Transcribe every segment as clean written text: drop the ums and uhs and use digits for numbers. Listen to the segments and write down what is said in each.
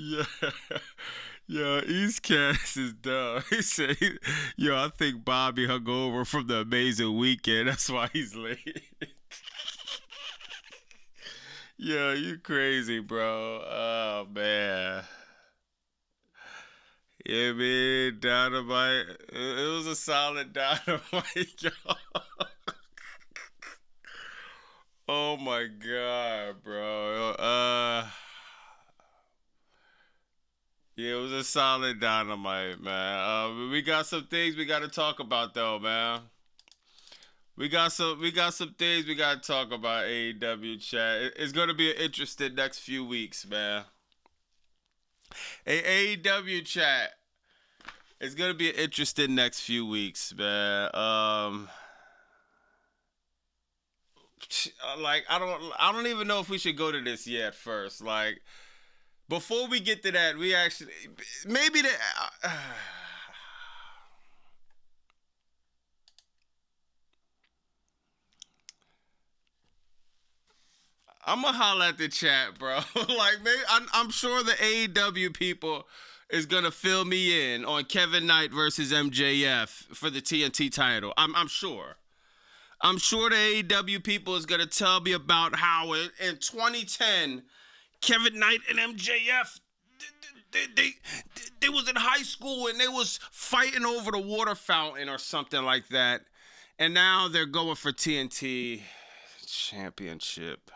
Yeah. Yo, East Cast is dumb. He said, yo, I think Bobby hung over from the amazing weekend. That's why he's late. Yo, you crazy, bro. Oh, man. Yeah, man, Dynamite. It was a solid Dynamite, yo. Oh, my God, bro. Yeah, it was a solid Dynamite, man. We got some things we got to talk about, though, man. We got some things we got to talk about. AEW chat. It's gonna be an interesting next few weeks, man. AEW chat. It's gonna be an interesting next few weeks, man. Like I don't even know if we should go to this yet. First, like before we get to that, we actually maybe the. I'm gonna holler at the chat, bro. Like maybe I'm sure the AEW people is gonna fill me in on Kevin Knight versus MJF for the TNT title. I'm sure. I'm sure the AEW people is gonna tell me about how in 2010 Kevin Knight and MJF they was in high school and they was fighting over the water fountain or something like that, and now they're going for TNT championship.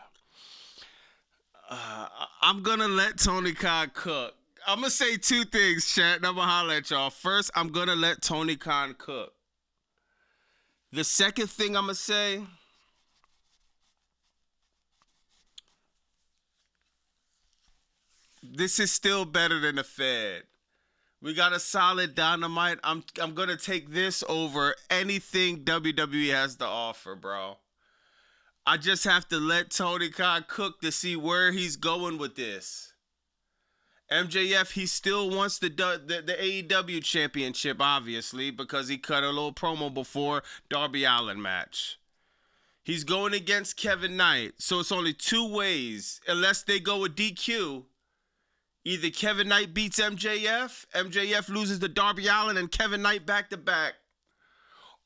I'm gonna let Tony Khan cook. I'm gonna say two things, chat, and I'm gonna holler at y'all. First, I'm gonna let Tony Khan cook. The second thing I'm gonna say, this is still better than the Fed. We got a solid Dynamite. I'm gonna take this over anything WWE has to offer, bro. I just have to let Tony Khan cook to see where he's going with this. MJF, he still wants the AEW championship, obviously, because he cut a little promo before Darby Allin match. He's going against Kevin Knight, so it's only two ways, unless they go with DQ. Either Kevin Knight beats MJF loses to Darby Allin and Kevin Knight back to back,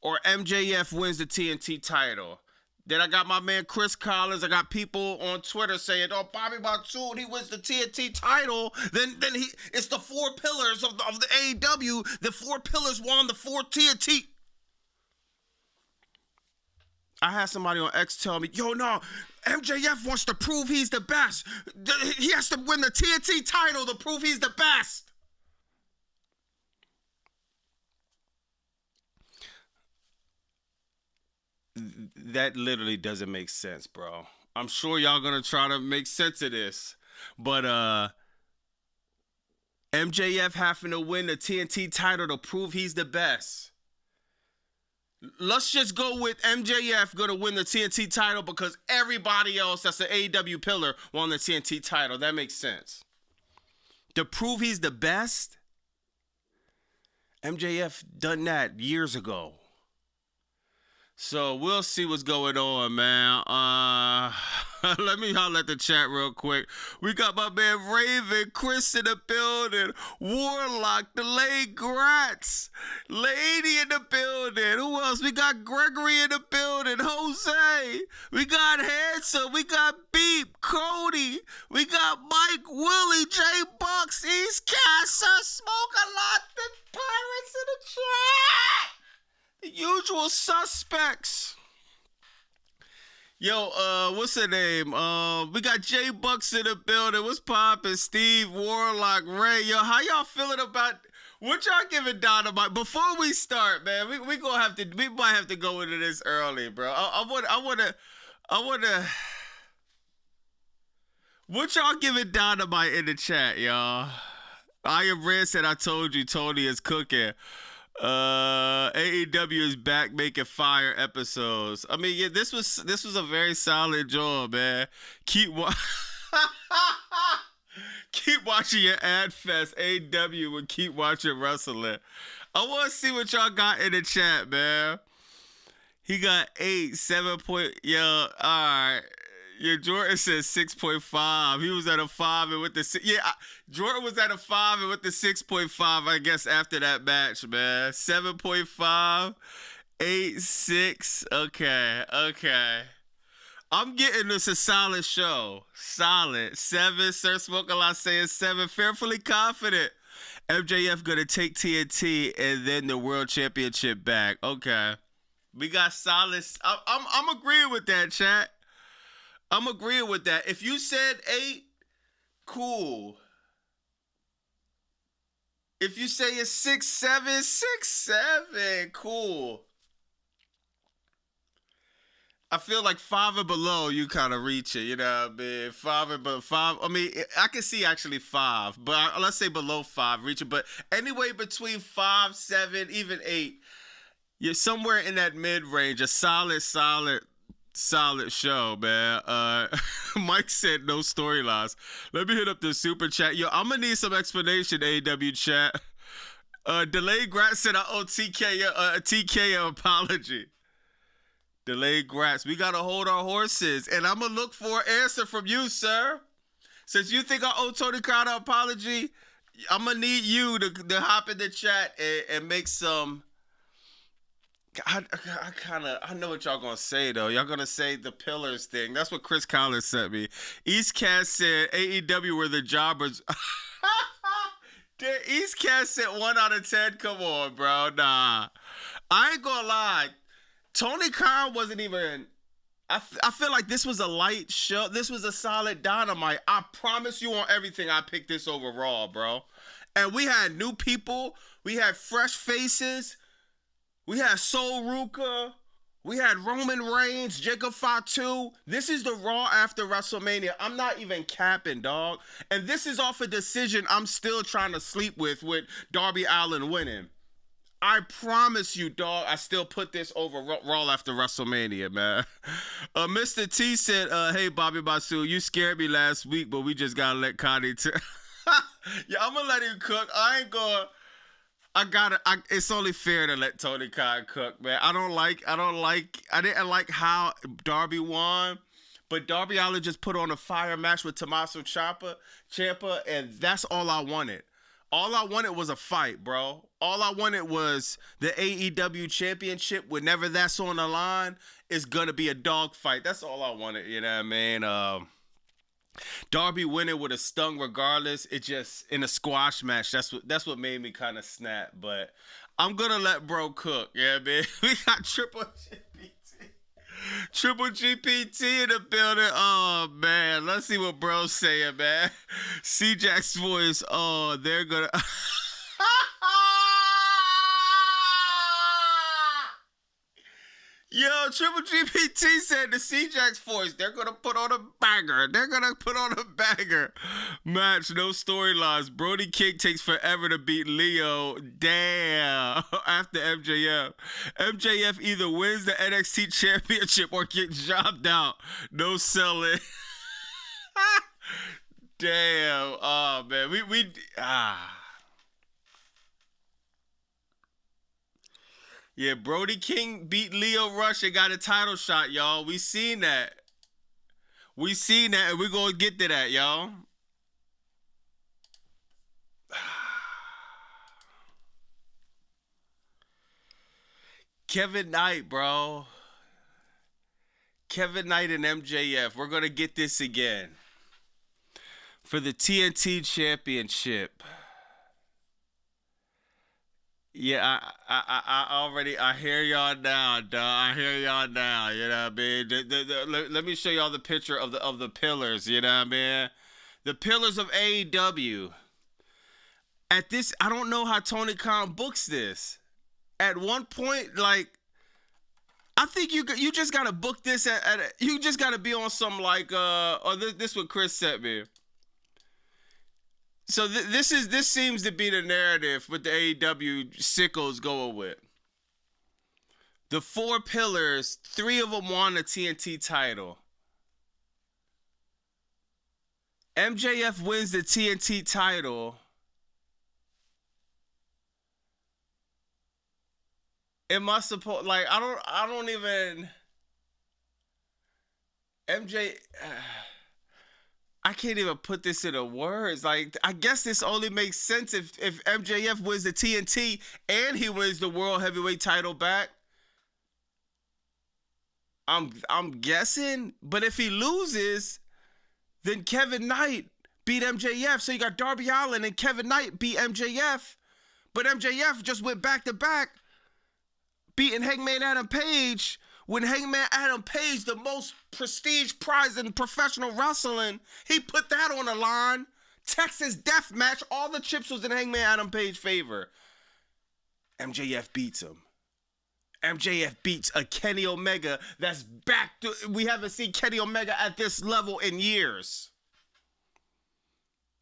or MJF wins the TNT title. Then I got my man Chris Collins. I got people on Twitter saying, "Oh, Bobby Batsoon, he wins the TNT title." Then it's the four pillars of the AEW. The four pillars won the four TNT. I had somebody on X tell me, "Yo, no, MJF wants to prove he's the best. He has to win the TNT title to prove he's the best." That literally doesn't make sense, bro. I'm sure y'all gonna try to make sense of this, but MJF having to win the TNT title to prove he's the best. Let's just go with MJF gonna win the TNT title because everybody else that's the AEW pillar won the TNT title. That makes sense. To prove he's the best, MJF done that years ago. So we'll see what's going on, man. Let me holler at the chat real quick. We got my man Raven, Chris in the building, Warlock, the late Gratz, Lady in the building. Who else? We got Gregory in the building, Jose. We got Handsome. We got Beep, Cody. We got Mike, Willie, J Bucks, East Casa, Smoke a lot, the Pirates in the chat. The usual suspects. Yo, what's her name? We got J Bucks in the building. What's poppin'? Steve, Warlock, Ray. Yo, how y'all feeling about what y'all giving Dynamite? Before we start, man, we gonna have to. We might have to go into this early, bro. I wanna. What y'all giving Dynamite in the chat, y'all? I am Red said I told you Tony is cooking. AEW is back making fire episodes. I mean, yeah, this was a very solid job, man. Keep watching your ad fest. AEW and keep watching wrestling. I want to see what y'all got in the chat, man. He got 8, 7 point. Yo, all right. Yeah, Jordan says 6.5. He was at a 5 and with the Jordan was at a 5 and with the 6.5. I guess after that match, man, 7.5, 8, 6. Okay. I'm getting this a solid show. Solid 7. Sir Smoke a lot saying 7. Fearfully confident. MJF gonna take TNT and then the World Championship back. Okay, we got solid. I'm agreeing with that, chat. I'm agreeing with that. If you said 8, cool. If you say it's 6, 7, 6, 7, cool. I feel like 5 and below, you kind of reach it. You know what I mean? 5 and below, 5. I mean, I can see actually 5, but let's say below 5, reach it. But anyway, between 5, 7, even 8, you're somewhere in that mid range. A solid show, man. Mike said no storylines. Let me hit up the super chat. Yo, I'm gonna need some explanation, AEW chat. Delayed Grat said I owe TK an apology. Delayed Grats. We gotta hold our horses, and I'm gonna look for an answer from you, sir. Since you think I owe Tony Khan an apology, I'm gonna need you to hop in the chat and make some. I know what y'all gonna say though. Y'all gonna say the pillars thing. That's what Chris Collins sent me. Eastcast said AEW were the jobbers. Eastcast said 1 out of 10. Come on, bro. Nah, I ain't gonna lie. Tony Khan wasn't even. I feel like this was a light show. This was a solid Dynamite. I promise you on everything, I picked this over Raw, bro. And we had new people. We had fresh faces. We had Sol Ruka. We had Roman Reigns, Jacob Fatu. This is the Raw after WrestleMania. I'm not even capping, dog. And this is off a decision I'm still trying to sleep with Darby Allin winning. I promise you, dog, I still put this over Raw after WrestleMania, man. Mr. T said, hey, Bobby Basu, you scared me last week, but we just got to let Connie yeah, I'm going to let him cook. It's only fair to let Tony Khan cook, man. I didn't like how Darby won, but Darby Allin just put on a fire match with Tommaso Ciampa, and that's all I wanted. All I wanted was a fight, bro. All I wanted was the AEW championship. Whenever that's on the line, it's going to be a dog fight. That's all I wanted, you know what I mean? Darby winning would have stung regardless. It just, in a squash match, that's what made me kind of snap. But I'm going to let bro cook, yeah, man. We got Triple GPT in the building. Oh, man. Let's see what bro's saying, man. C-Jack's voice. Oh, they're going to... Yo, Triple GPT said the C-Jack's voice. They're going to put on a banger. Match, no storylines. Brody King takes forever to beat Leo. Damn. After MJF. MJF either wins the NXT championship or gets jobbed out. No selling. Damn. Oh, man. Yeah, Brody King beat Leo Rush and got a title shot, y'all. We seen that, and we're going to get to that, y'all. Kevin Knight, bro. Kevin Knight and MJF. We're going to get this again. For the TNT Championship. Yeah, I hear y'all now, dog. I hear y'all now. You know what I mean? Let me show y'all the picture of the pillars. You know what I mean? The pillars of AEW. At this, I don't know how Tony Khan books this. At one point, like, I think you just gotta book this you just gotta be on some like this what Chris sent me. So this seems to be the narrative with the AEW sickos going with. The 4 pillars, 3 of them won the TNT title. MJF wins the TNT title. Am I supposed, like, I don't even, MJ, I can't even put this into words. Like, I guess this only makes sense if MJF wins the TNT and he wins the World Heavyweight title back. I'm guessing, but if he loses, then Kevin Knight beat MJF. So you got Darby Allin and Kevin Knight beat MJF, but MJF just went back to back, beating Hangman Adam Page. When Hangman Adam Page, the most prestige prize in professional wrestling, he put that on the line. Texas Death Match, all the chips was in Hangman Adam Page's favor. MJF beats him. MJF beats a Kenny Omega that's back to... We haven't seen Kenny Omega at this level in years.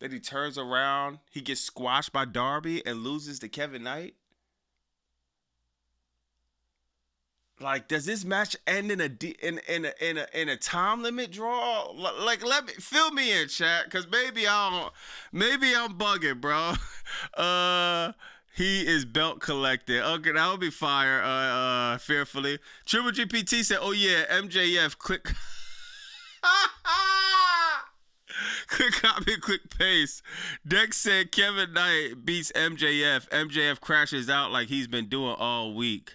Then he turns around, he gets squashed by Darby and loses to Kevin Knight. Like, does this match end in a time limit draw? Like, let me fill me in, chat, cause maybe I'm bugging, bro. He is belt collected. Okay, that would be fire. Fearfully. Triple GPT said, "Oh yeah, MJF quick." Quick copy, quick paste. Dex said Kevin Knight beats MJF. MJF crashes out like he's been doing all week.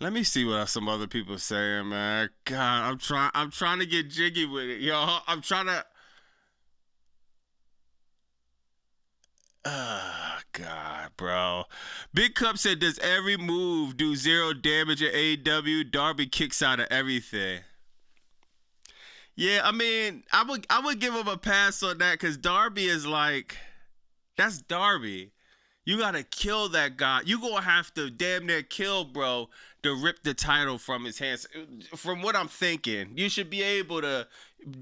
Let me see what some other people saying, man. God, I'm trying to get jiggy with it, y'all. I'm trying to. God, bro. Big Cup said, "Does every move do 0 damage at AEW? Darby kicks out of everything." Yeah, I mean, I would give him a pass on that because Darby is like, that's Darby. You gotta kill that guy. You gonna have to damn near kill, bro, to rip the title from his hands. From what I'm thinking, you should be able to.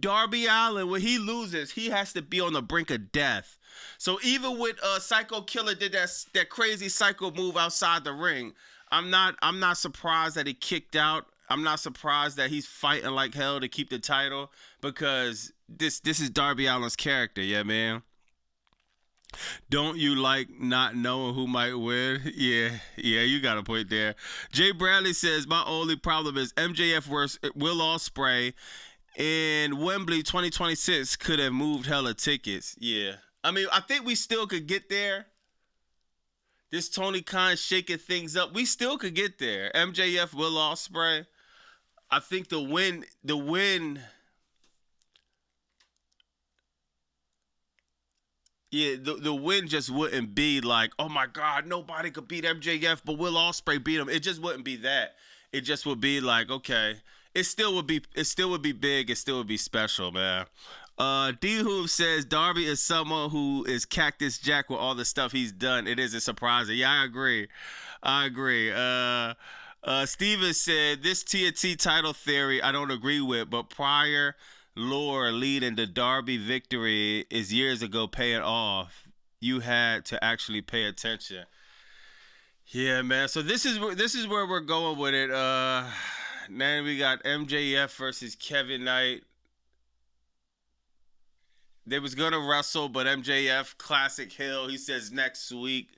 Darby Allin, when he loses, he has to be on the brink of death. So even with Psycho Killer did that crazy psycho move outside the ring, I'm not surprised that he kicked out. I'm not surprised that he's fighting like hell to keep the title because this is Darby Allin's character, yeah, man. Don't you like not knowing who might win? Yeah, you got a point there. Jay Bradley says, "My only problem is MJF versus Will Ospreay in Wembley 2026 could have moved hella tickets." Yeah. I mean, I think we still could get there. This Tony Khan shaking things up. We still could get there. MJF, Will Ospreay. I think the win. Yeah, the win just wouldn't be like, oh my God, nobody could beat MJF, but Will Ospreay beat him. It just wouldn't be that. It just would be like, okay, it still would be big. It still would be special, man. D-Hoop says Darby is someone who is Cactus Jack with all the stuff he's done. It isn't surprising. Yeah, I agree. Steven said this TNT title theory I don't agree with, but prior lore leading to Darby victory is years ago paying off. You had to actually pay attention. Yeah, man. So this is where we're going with it. Then we got MJF versus Kevin Knight. They was gonna wrestle, but MJF Classic Hill. He says next week.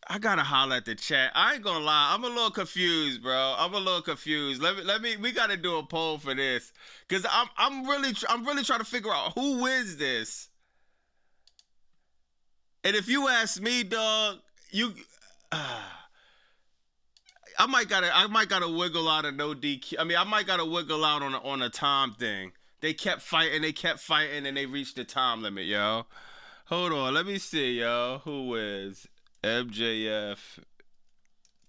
I gotta holler at the chat. I ain't gonna lie, I'm a little confused, bro. I'm a little confused. Let me. We gotta do a poll for this, cause I'm really trying to figure out who wins this. And if you ask me, dog, I might gotta wiggle out of no DQ. I mean, I might gotta wiggle out on a time thing. They kept fighting, and they reached the time limit, yo. Hold on, let me see, yo. Who wins? MJF,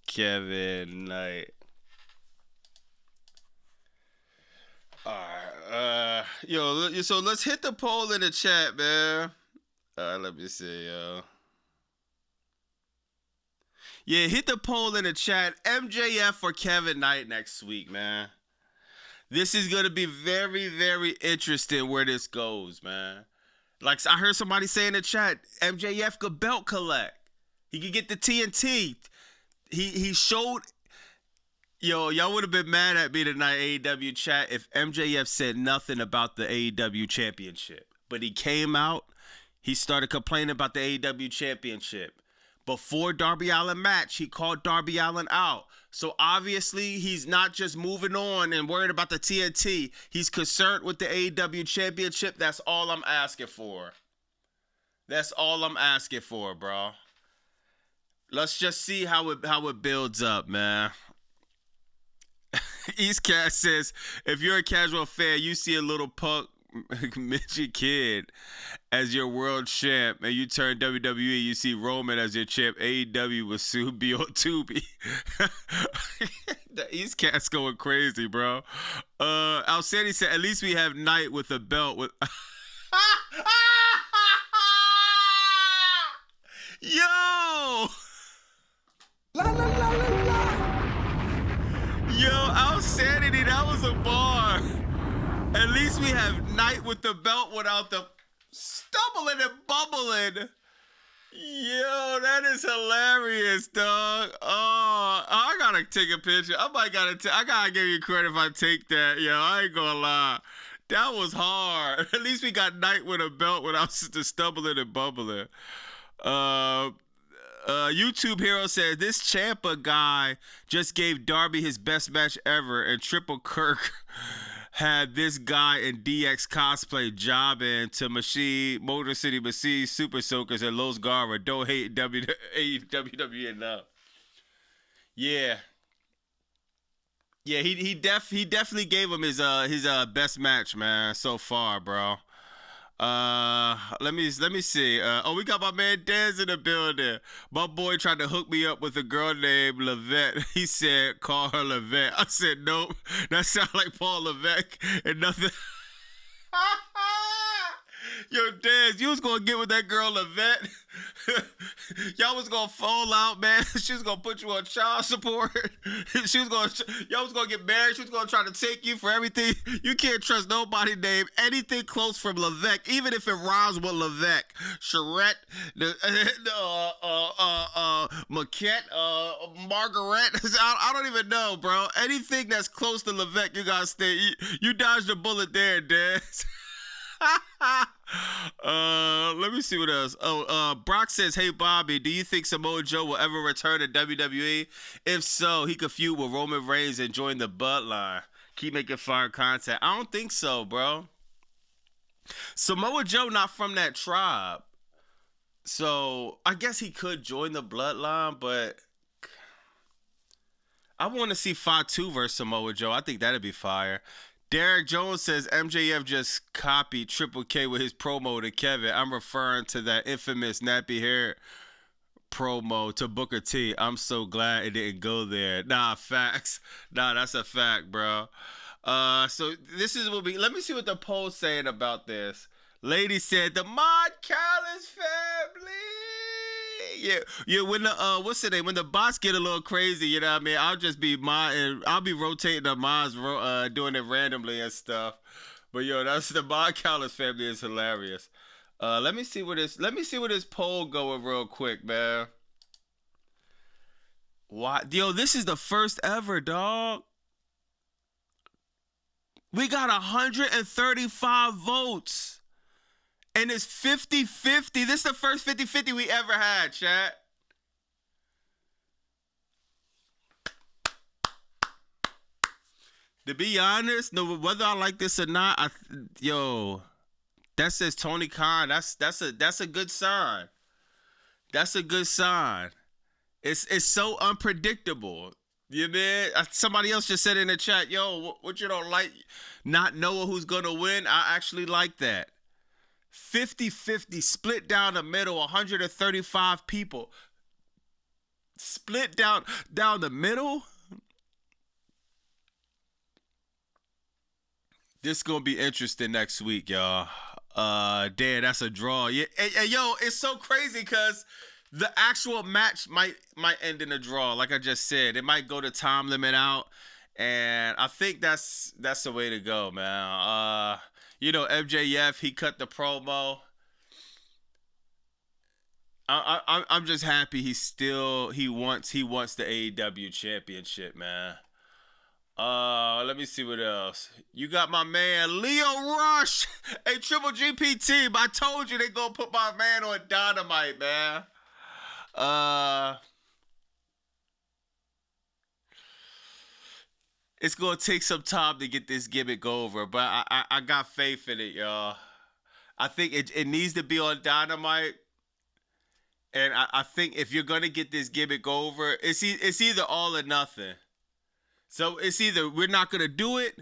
Kevin Knight. Alright, so let's hit the poll in the chat, man. Alright, let me see, yo. Yeah, hit the poll in the chat. MJF or Kevin Knight next week, man. This is going to be very, very interesting where this goes, man. Like, I heard somebody say in the chat, MJF could belt collect. He could get the TNT. He showed... Yo, y'all would have been mad at me tonight, AEW chat, if MJF said nothing about the AEW championship. But he came out. He started complaining about the AEW championship. Before Darby Allin match, he called Darby Allin out. So obviously, he's not just moving on and worried about the TNT. He's concerned with the AEW Championship. That's all I'm asking for. That's all I'm asking for, bro. Let's just see how it builds up, man. Eastcast says, if you're a casual fan, you see a little punk midget kid as your world champ, and you turn WWE, you see Roman as your champ. AEW will soon be on Tubi. The Eastcast going crazy, bro. Alcini said, at least we have Knight with a belt with. Yo! La, la, la, la, la. Yo, Outsanity, that was a bar. At least we have Knight with the belt without the stumbling and bubbling. Yo, that is hilarious, dog. Oh, I gotta take a picture. I gotta give you credit if I take that. Yo, I ain't gonna lie. That was hard. At least we got Knight with a belt without the stumbling and bubbling. YouTube Hero says, this Ciampa guy just gave Darby his best match ever, and Triple Kirk had this guy in DX cosplay jobbing to Motor City Machine, Super Soakers, and Los Garra. Don't hate WWE enough. Yeah. Yeah, he definitely gave him his best match, man, so far, bro. Let me see. We got my man Dez in the building. My boy tried to hook me up with a girl named Levette. He said, call her Levette. I said, nope. That sounds like Paul Levesque and nothing. Yo, Dez, you was gonna get with that girl Levette. Y'all was gonna fall out, man. She was gonna put you on child support. Y'all was gonna get married. She was gonna try to take you for everything. You can't trust nobody named anything close from Levesque, even if it rhymes with Levesque. Charette, Maquette, Margaret. I don't even know, bro. Anything that's close to Levesque, you gotta stay. You dodged a bullet there, Dez. Let me see what else. Brock says, hey Bobby, do you think Samoa Joe will ever return to WWE? If so, he could feud with Roman Reigns and join the bloodline. Keep making fire content. I don't think so, bro. Samoa Joe not from that tribe, so I guess he could join the bloodline, but I want to see Fatu versus Samoa Joe. I think that'd be fire. Derek Jones says MJF just copied Triple K with his promo to Kevin. I'm referring to that infamous nappy hair promo to Booker T. I'm so glad it didn't go there. Nah, facts. Nah, that's a fact, bro. So this is what let me see what the poll's saying about this. Lady said the Mod Callis family. Yeah. When the what's the name? When the bots get a little crazy, you know what I mean? I'll just be I'll be rotating the mods, doing it randomly and stuff. But yo, that's the Mod Callis family is hilarious. Let me see where this poll going real quick, man. Why? Yo, this is the first ever, dog. We got 135 votes. And it's 50-50. This is the first 50-50 we ever had, chat. To be honest, no, whether I like this or not, that says Tony Khan. That's a good sign. That's a good sign. It's so unpredictable. You mean? Somebody else just said in the chat, yo, what you don't like, not knowing who's gonna win? I actually like that. 50-50, split down the middle, 135 people. Split down the middle? This is going to be interesting next week, y'all. Damn, that's a draw. Yeah, and yo, it's so crazy because the actual match might end in a draw. Like I just said, it might go to time limit out. And I think that's the way to go, man. MJF, he cut the promo. I'm just happy he wants the AEW championship, man. Let me see what else. You got my man Leo Rush, a Triple GP team. I told you they gonna put my man on Dynamite, man. Uh, it's gonna take some time to get this gimmick over, but I got faith in it, y'all. I think it needs to be on Dynamite, and I think if you're gonna get this gimmick over, it's either all or nothing. So it's either we're not gonna do it,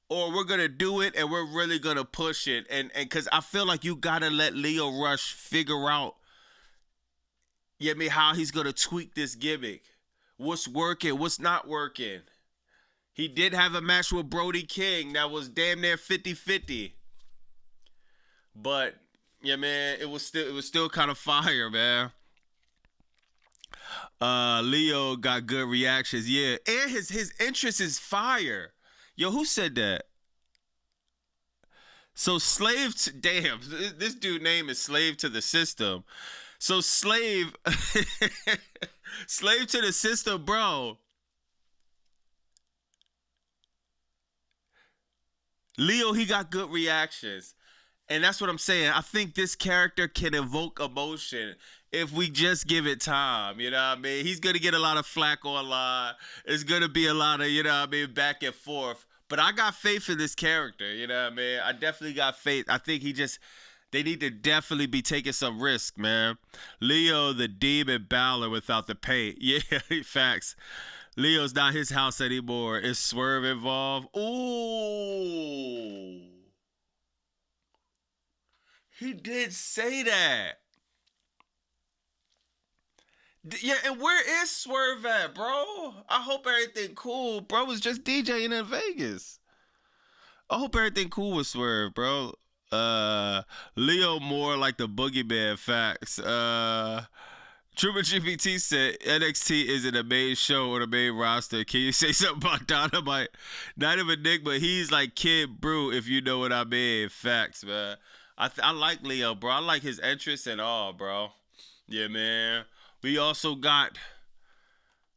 or we're gonna do it and we're really gonna push it. And because I feel like you gotta let Lio Rush figure out, how he's gonna tweak this gimmick, what's working, what's not working. He did have a match with Brody King that was damn near 50-50. But yeah, man, it was still kind of fire, man. Leo got good reactions, yeah, and his interest is fire. Yo, who said that? So damn, this dude name is Slave to the System. So slave slave to the system, bro. Leo, he got good reactions. And that's what I'm saying. I think this character can evoke emotion if we just give it time. You know what I mean? He's going to get a lot of flack online. It's going to be a lot of, back and forth. But I got faith in this character. You know what I mean? I definitely got faith. I think they need to definitely be taking some risk, man. Leo, the demon Balor without the paint. Yeah, facts. Leo's not his house anymore. Is Swerve involved? Ooh. He did say that. Yeah, and where is Swerve at, bro? I hope everything cool. Bro was just DJing in Vegas. I hope everything cool with Swerve, bro. Leo more like the boogeyman, facts. Trooper GPT said NXT isn't a main show or the main roster. Can you say something about Dynamite? Not even Nick, but he's like Kid Brew, if you know what I mean. Facts, man. I like Leo, bro. I like his entrance and all, bro. Yeah, man. We also got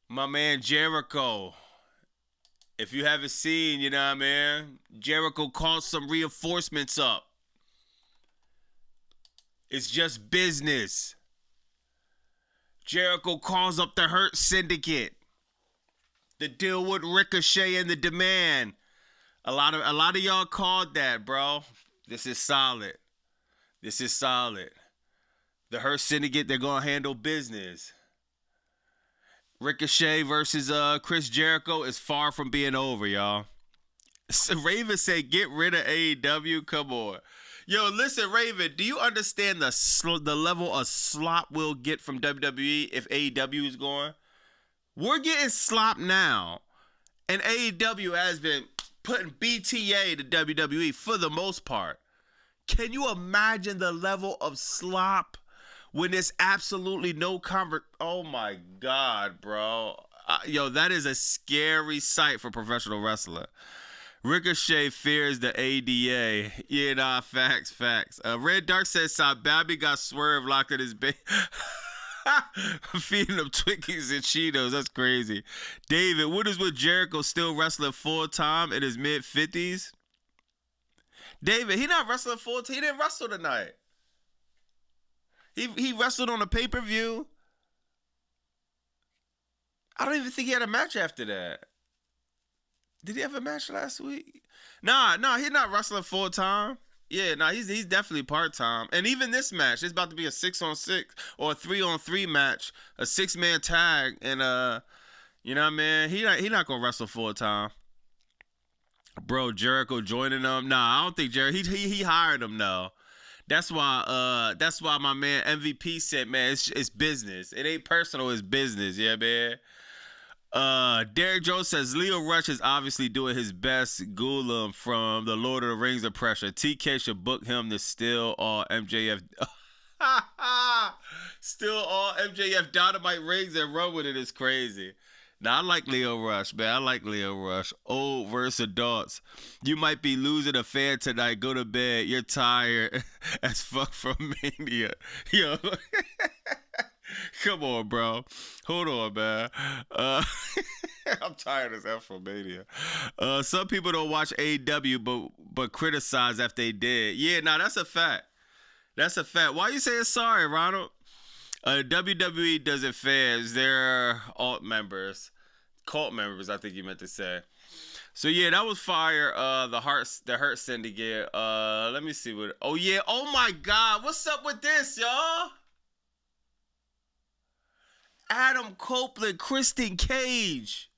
my man Jericho. If you haven't seen, you know what I mean? Jericho called some reinforcements up. It's just business. Jericho calls up the Hurt Syndicate. The deal with Ricochet and the Demand. A lot of y'all called that, bro. This is solid. This is solid. The Hurt Syndicate, they're going to handle business. Ricochet versus Chris Jericho is far from being over, y'all. So Raven said, get rid of AEW. Come on. Yo, listen, Raven, do you understand the level of slop we'll get from WWE if AEW is going? We're getting slop now. And AEW has been putting BTA to WWE for the most part. Can you imagine the level of slop when there's absolutely no Oh my God, bro. Yo, that is a scary sight for professional wrestler. Ricochet fears the ADA. Yeah, nah, facts. Red Dark says Bobby got Swerve locked in his bed. Feeding them Twinkies and Cheetos. That's crazy. David, what is with Jericho still wrestling full-time in his mid-50s? David, he not wrestling full-time. He didn't wrestle tonight. He wrestled on a pay-per-view. I don't even think he had a match after that. Did he have a match last week? Nah, he's not wrestling full-time. Yeah, he's definitely part-time. And even this match, it's about to be a 6-on-6 or a 3-on-3 match, a 6-man tag, and you know what I mean? He not gonna wrestle full-time. Bro, Jericho joining them? Nah, I don't think Jericho. He hired him though. That's why my man MVP said, man, it's business. It ain't personal, it's business. Yeah, man. Derek Jones says Leo Rush is obviously doing his best. Gulam from the Lord of the Rings of Pressure. TK should book him to steal all MJF. Still all MJF Dynamite rings and run with it is crazy. Now, I like Leo Rush, man. I like Leo Rush. Old versus adults. You might be losing a fan tonight. Go to bed. You're tired as fuck from Mania. Yo. Come on, bro. Hold on, man. I'm tired as hell from Mania. Some people don't watch AEW, but criticize if they did. Yeah, that's a fact. That's a fact. Why you saying sorry, Ronald? WWE doesn't fans. They're cult members. I think you meant to say. So yeah, that was fire. The Hurt Syndicate. Let me see what. Oh yeah. Oh my God. What's up with this, y'all? Adam Copeland, Christian Cage,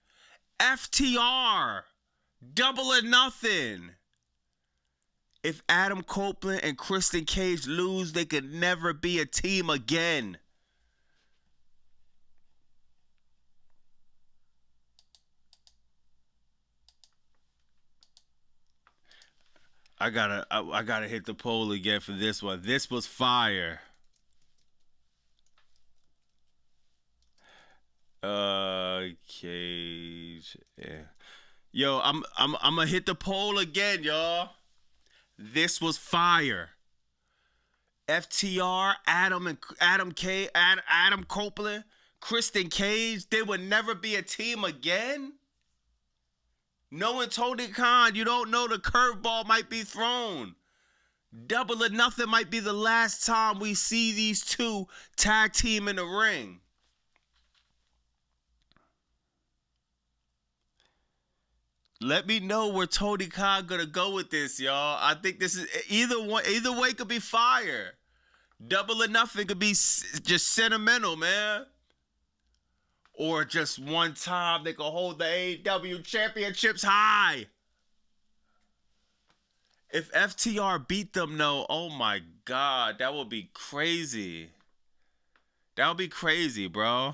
FTR, Double or Nothing. If Adam Copeland and Christian Cage lose, they could never be a team again. I gotta hit the poll again for this one. This was fire. Cage. Yeah. Yo, I'm gonna hit the poll again, y'all. This was fire. FTR, Adam Copeland, Christian Cage, they would never be a team again. Knowing Tony Khan, you don't know the curveball might be thrown. Double or Nothing might be the last time we see these two tag team in the ring. Let me know where Tony Khan gonna go with this, y'all. I think this is either way could be fire. Double or Nothing could be just sentimental, man. Or just one time they can hold the AEW championships high. If FTR beat them, no, oh my God, that would be crazy. That would be crazy, bro.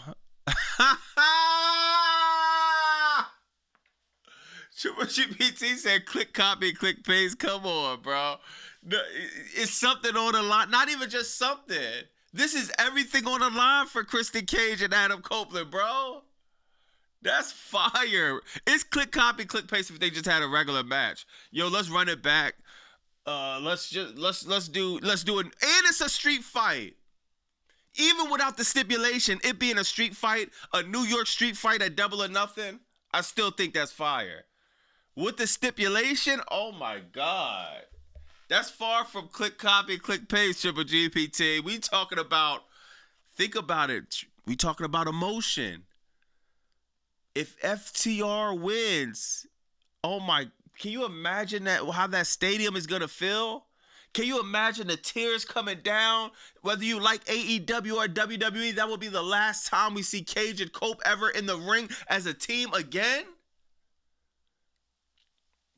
Triple GPT said, click copy, click paste. Come on, bro. It's something on the line. Not even just something. This is everything on the line for Christian Cage and Adam Copeland, bro. That's fire. It's click copy, click paste if they just had a regular match. Yo, let's run it back. Let's do it. And it's a street fight. Even without the stipulation, it being a street fight, a New York street fight at Double or Nothing, I still think that's fire. With the stipulation, oh my God. That's far from click copy, click paste, Triple GPT. We talking about, think about it. We talking about emotion. If FTR wins, oh my, can you imagine that, how that stadium is going to feel? Can you imagine the tears coming down? Whether you like AEW or WWE, that will be the last time we see Cage and Cope ever in the ring as a team again?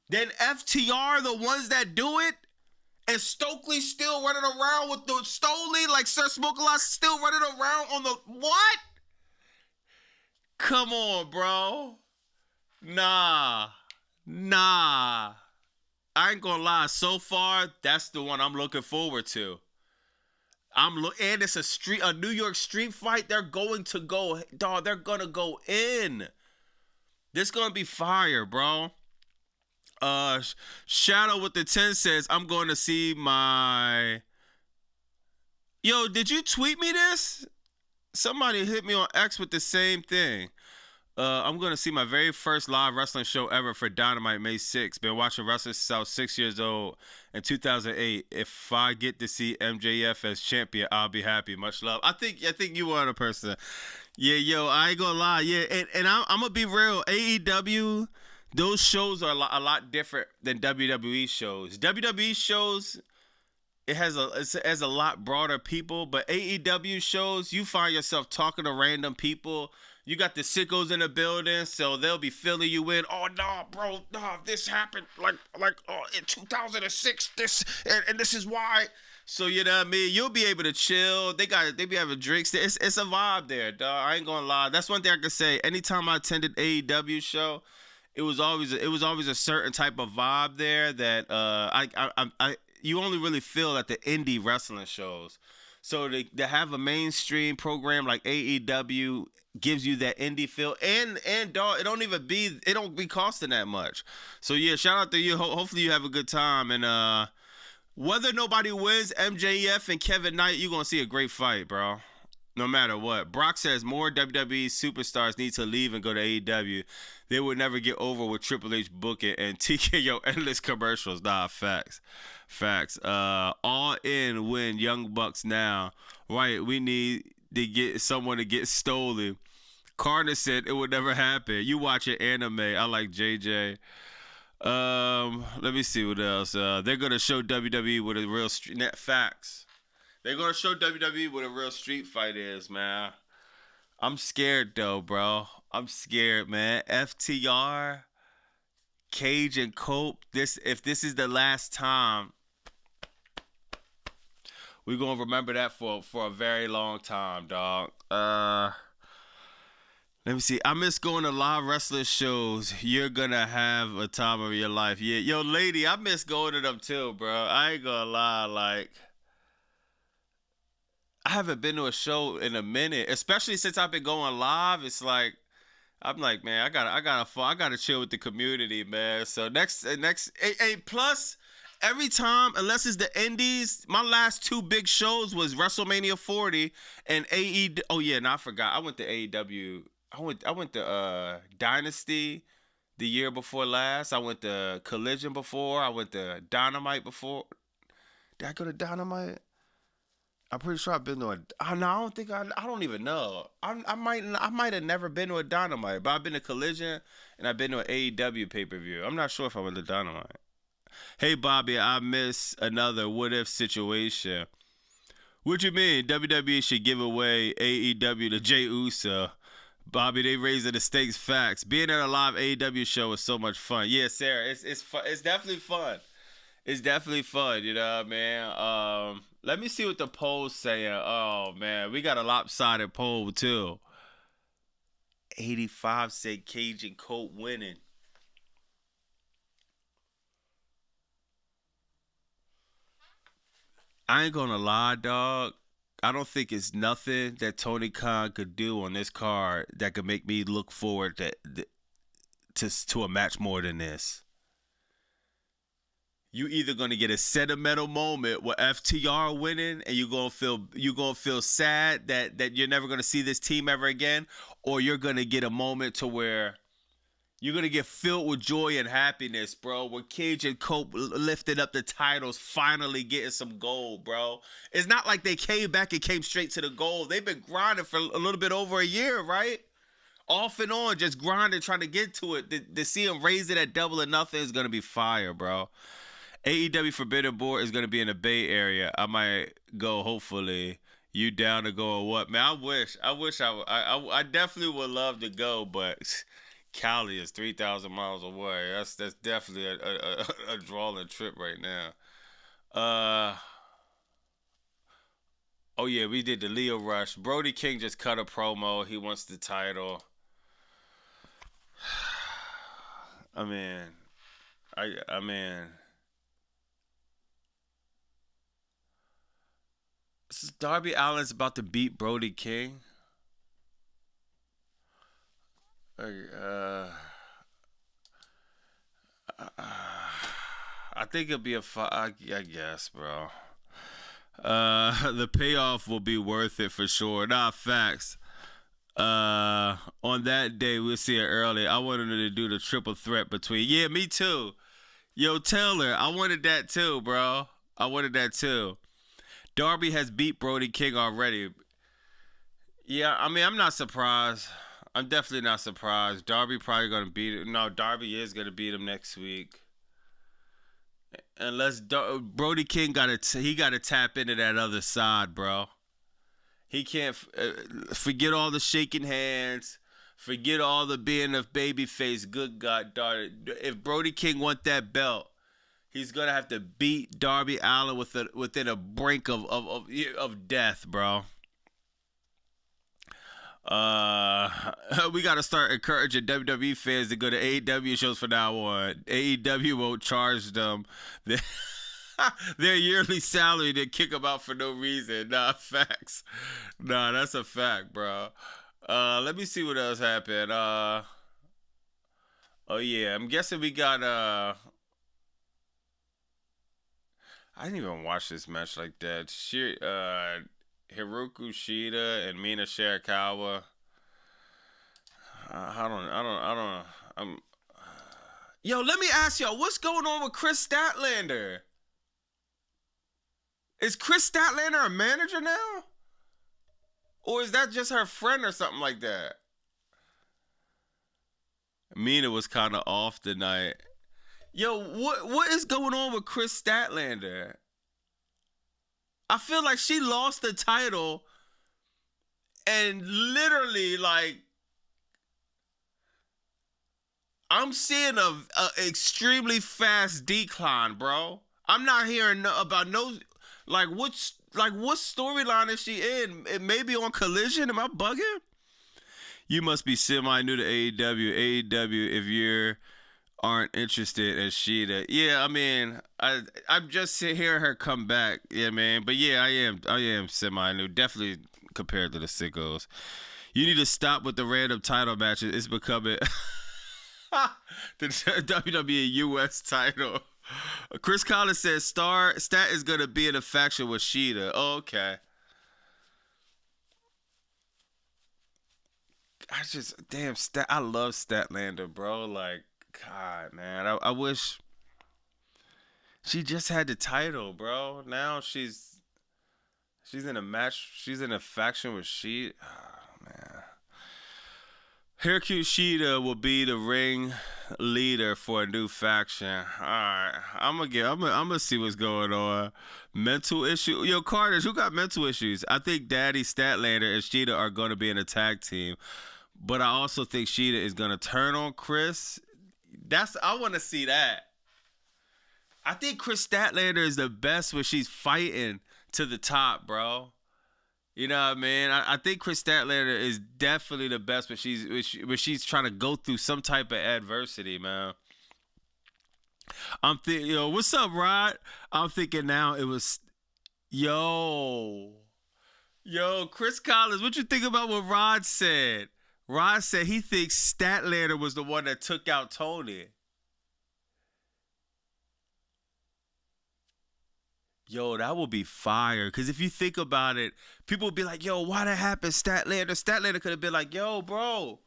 Then FTR, the ones that do it, and Stokely still running around with the Stoley, like Sir Smoke-A-Lot still running around on the, what? Come on, bro. Nah. I ain't gonna lie. So far, that's the one I'm looking forward to. And it's a New York street fight. They're going to go, dog. They're gonna go in. This gonna be fire, bro. Shadow with the 10 says, I'm going to see my. Yo, did you tweet me this? Somebody hit me on X with the same thing. I'm going to see my very first live wrestling show ever for Dynamite May 6th. Been watching wrestling since I was 6 years old in 2008. If I get to see MJF as champion, I'll be happy. Much love. I think you are the person. Yeah, yo, I ain't going to lie. Yeah, and I'm going to be real. AEW, those shows are a lot different than WWE shows. WWE shows, it has a lot broader people, but AEW shows, you find yourself talking to random people. You got the sickos in the building, so they'll be filling you in. Oh no, bro, no, this happened like in 2006. This and this is why. So you know what I mean? You'll be able to chill. They be having drinks. It's a vibe there, dog. I ain't gonna lie. That's one thing I can say. Anytime I attended AEW show, it was always a certain type of vibe there that you only really feel at the indie wrestling shows. So to have a mainstream program like AEW gives you that indie feel, and dog, it don't be costing that much. So yeah, shout out to you. Hopefully you have a good time, and whether nobody wins, MJF and Kevin Knight, you're gonna see a great fight, bro. No matter what. Brock says more WWE superstars need to leave and go to AEW. They would never get over with Triple H booking and TKO endless commercials. Nah, facts. All in win Young Bucks now. Right, we need get someone to get stolen. Carter said it would never happen. You watch an anime. I like JJ. Let me see what else. They're gonna show WWE what a real net facts. They're gonna show WWE what a real street fight is, man. I'm scared though, bro. I'm scared, man. FTR, Cage and Cope. If this is the last time, we're gonna remember that for a very long time, dog. Let me see. I miss going to live wrestling shows. You're gonna have a time of your life. Yeah, yo, lady, I miss going to them too, bro. I ain't gonna lie, like I haven't been to a show in a minute, especially since I've been going live. It's like I'm like, man, I gotta chill with the community, man. So next, plus every time, unless it's the Indies, my last two big shows was WrestleMania 40 and AEW. Oh yeah, and I forgot. I went to AEW. I went to Dynasty the year before last. I went to Collision before. I went to Dynamite before. Did I go to Dynamite? I'm pretty sure I've been to a. No, I don't think I don't even know. I might have never been to a Dynamite, but I've been to Collision and I've been to an AEW pay-per-view. I'm not sure if I went to Dynamite. Hey Bobby, I miss another what if situation. What you mean? WWE should give away AEW to Jey Uso. Bobby, they raising the stakes. Facts. Being at a live AEW show is so much fun. Yeah, Sarah, it's fun. It's definitely fun. It's definitely fun, you know, man. Let me see what the poll's saying. Oh man, we got a lopsided poll too. 85 said Cage and Colt winning. I ain't gonna lie, dog. I don't think it's nothing that Tony Khan could do on this card that could make me look forward to a match more than this. You either gonna get a sentimental moment with FTR winning, and you're gonna feel sad that you're never gonna see this team ever again, or you're gonna get a moment to where you're going to get filled with joy and happiness, bro. When Cage and Cope lifted up the titles, finally getting some gold, bro. It's not like they came back and came straight to the gold. They've been grinding for a little bit over a year, right? Off and on, just grinding, trying to get to it. To see them raise it at Double or Nothing is going to be fire, bro. AEW Forbidden Board is going to be in the Bay Area. I might go, hopefully. You down to go or what? Man, I definitely would love to go, but Cali is 3,000 miles away. That's definitely a drawing trip right now. Oh yeah, we did the Leo Rush. Brody King just cut a promo. He wants the title. I mean, Darby Allin's about to beat Brody King. I think it'll be I guess, bro. The payoff will be worth it for sure. Nah, facts. On that day, we'll see it early. I wanted to do the triple threat between. Yeah, me too. Yo, Taylor, I wanted that too, bro. I wanted that too. Darby has beat Brody King already. Yeah, I mean, I'm not surprised. I'm definitely not surprised. Darby probably gonna beat him. No, Darby is gonna beat him next week. Unless Brody King gotta tap into that other side, bro. He can't forget all the shaking hands. Forget all the being a babyface. Good God, Darby. If Brody King want that belt, he's gonna have to beat Darby Allin within a brink of death, bro. We gotta start encouraging WWE fans to go to AEW shows from now on. AEW won't charge them their yearly salary to kick them out for no reason. Nah, facts. Nah, that's a fact, bro. Let me see what else happened. Oh yeah, I'm guessing we got I didn't even watch this match like that. Hiroku Shida and Mina Shirakawa. Yo, let me ask y'all, what's going on with Chris Statlander? Is Chris Statlander a manager now? Or is that just her friend or something like that? Mina was kind of off tonight. Yo, what is going on with Chris Statlander? I feel like she lost the title and literally, like, I'm seeing a extremely fast decline, bro. I'm not hearing about no, like, what storyline is she in? It may be on Collision. Am I bugging? You must be semi new to AEW. AEW, if you aren't interested in Sheeta. Yeah, I mean, I'm just hearing her come back. Yeah, man. But yeah, I am semi new. Definitely compared to the sickos. You need to stop with the random title matches. It's becoming the WWE US title. Chris Collins says Stat is gonna be in a faction with Sheeta. Oh, okay. I love Statlander, bro. Like, God, man, I wish she just had the title, bro. Now she's in a match. She's in a faction with Sheeta. Oh, man. Hercule Sheeta will be the ring leader for a new faction. All right, I'm gonna see what's going on. Mental issue, yo, Carters, who got mental issues? I think Daddy Statlander and Sheeta are gonna be in a tag team, but I also think Sheeta is gonna turn on Chris. I want to see that. I think Chris Statlander is the best when she's fighting to the top, bro. You know what I mean? I think Chris Statlander is definitely the best when she's trying to go through some type of adversity, man. I'm thinking, yo, what's up, Rod? I'm thinking now it was, yo, Chris Collins. What you think about what Rod said? Rod said he thinks Statlander was the one that took out Tony. Yo, that would be fire. Because if you think about it, people would be like, yo, why that happened, Statlander? Statlander could have been like, yo, bro,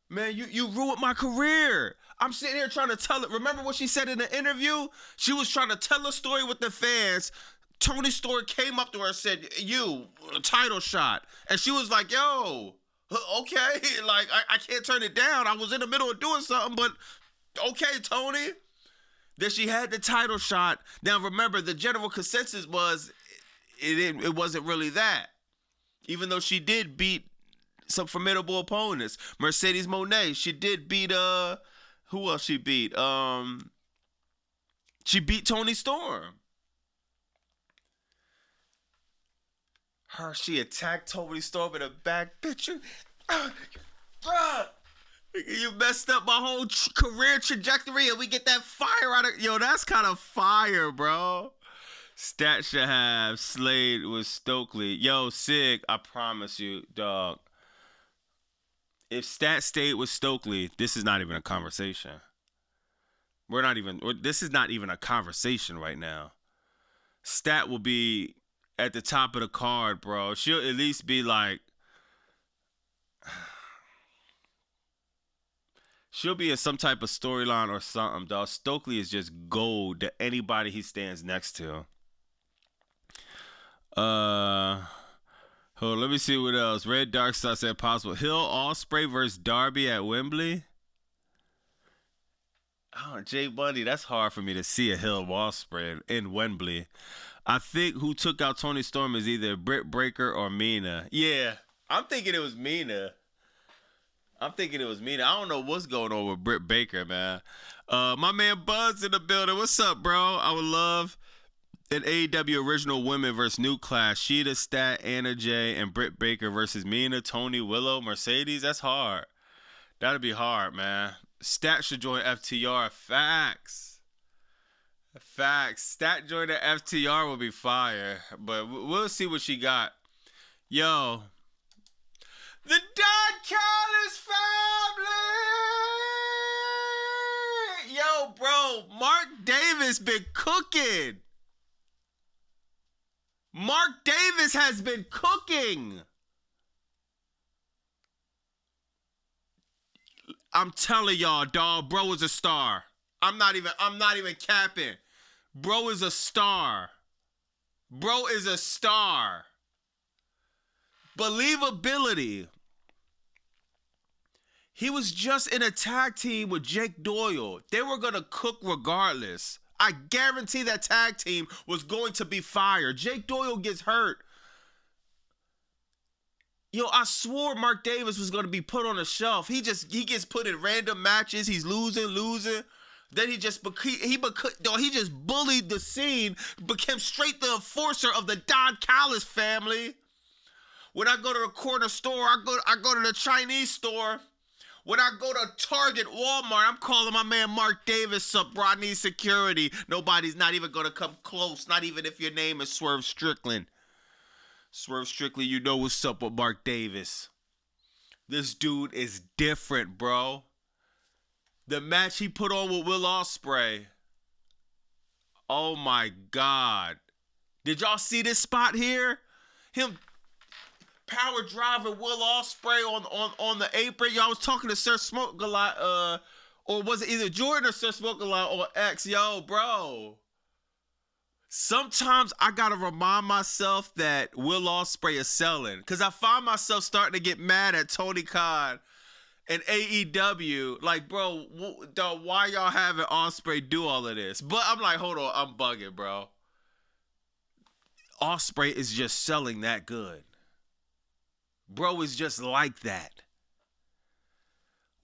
man, you ruined my career. I'm sitting here trying to tell it. Remember what she said in the interview? She was trying to tell a story with the fans. Tony Storm came up to her and said, you, a title shot. And she was like, yo, okay. Like, I can't turn it down. I was in the middle of doing something, but okay, Tony. That she had the title shot. Now remember, the general consensus was it wasn't really that. Even though she did beat some formidable opponents. Mercedes Moné, she did beat who else she beat? She beat Toni Storm. She attacked Toni Storm in the back. Bitch, you messed up my whole career trajectory and we get that fire out of... Yo, that's kind of fire, bro. Stat should have Slade with Stokely. Yo, Sig, I promise you, dog. If Stat stayed with Stokely, this is not even a conversation. This is not even a conversation right now. Stat will be at the top of the card, bro. She'll at least be like... She'll be in some type of storyline or something, dog. Stokely is just gold to anybody he stands next to. Hold on, let me see what else. Red Dark Star said possible. Hill Ospreay versus Darby at Wembley. Oh, Jay Bundy, that's hard for me to see a Hill Ospreay in Wembley. I think who took out Toni Storm is either Britt Baker or Mina. Yeah, I'm thinking it was Mina. I don't know what's going on with Britt Baker, man. My man Buzz in the building. What's up, bro? I would love an AEW original women versus new class. Sheeta, Stat, Anna Jay, and Britt Baker versus Mina, Tony, Willow, Mercedes. That's hard. That'd be hard, man. Stat should join FTR. Facts. Stat joining FTR will be fire. But we'll see what she got. Yo. The Don Callis family! Yo, bro, Mark Davis been cooking. Mark Davis has been cooking. I'm telling y'all, dog, bro is a star. I'm not even capping. Bro is a star. But Believability. He was just in a tag team with Jake Doyle. They were going to cook regardless. I guarantee that tag team was going to be fired. Jake Doyle gets hurt. Yo, I swore Mark Davis was going to be put on a shelf. He gets put in random matches. He's losing. Then he just bullied the scene, became straight the enforcer of the Don Callis family. When I go to the corner store, I go to the Chinese store. When I go to Target, Walmart, I'm calling my man Mark Davis up, bro. I need security. Nobody's not even going to come close, not even if your name is Swerve Strickland. Swerve Strickland, you know what's up with Mark Davis. This dude is different, bro. The match he put on with Will Ospreay. Oh, my God. Did y'all see this spot here? Him power driving Will Ospreay on the apron. Y'all was talking to Sir Smoke a lot, or was it either Jordan or Sir Smoke a lot or X? Yo, bro. Sometimes I gotta remind myself that Will Ospreay is selling, because I find myself starting to get mad at Tony Khan and AEW. Like, bro, why y'all having Ospreay do all of this? But I'm like, hold on, I'm bugging, bro. Ospreay is just selling that good. Bro is just like that.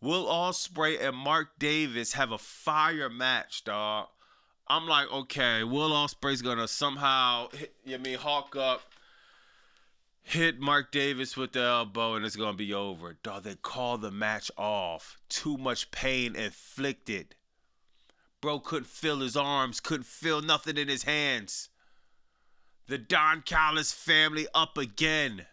Will Ospreay and Mark Davis have a fire match, dog. I'm like, okay, Will Ospreay's gonna somehow hawk up, hit Mark Davis with the elbow, and it's gonna be over. Dog, they call the match off. Too much pain inflicted. Bro couldn't feel his arms, couldn't feel nothing in his hands. The Don Callis family up again.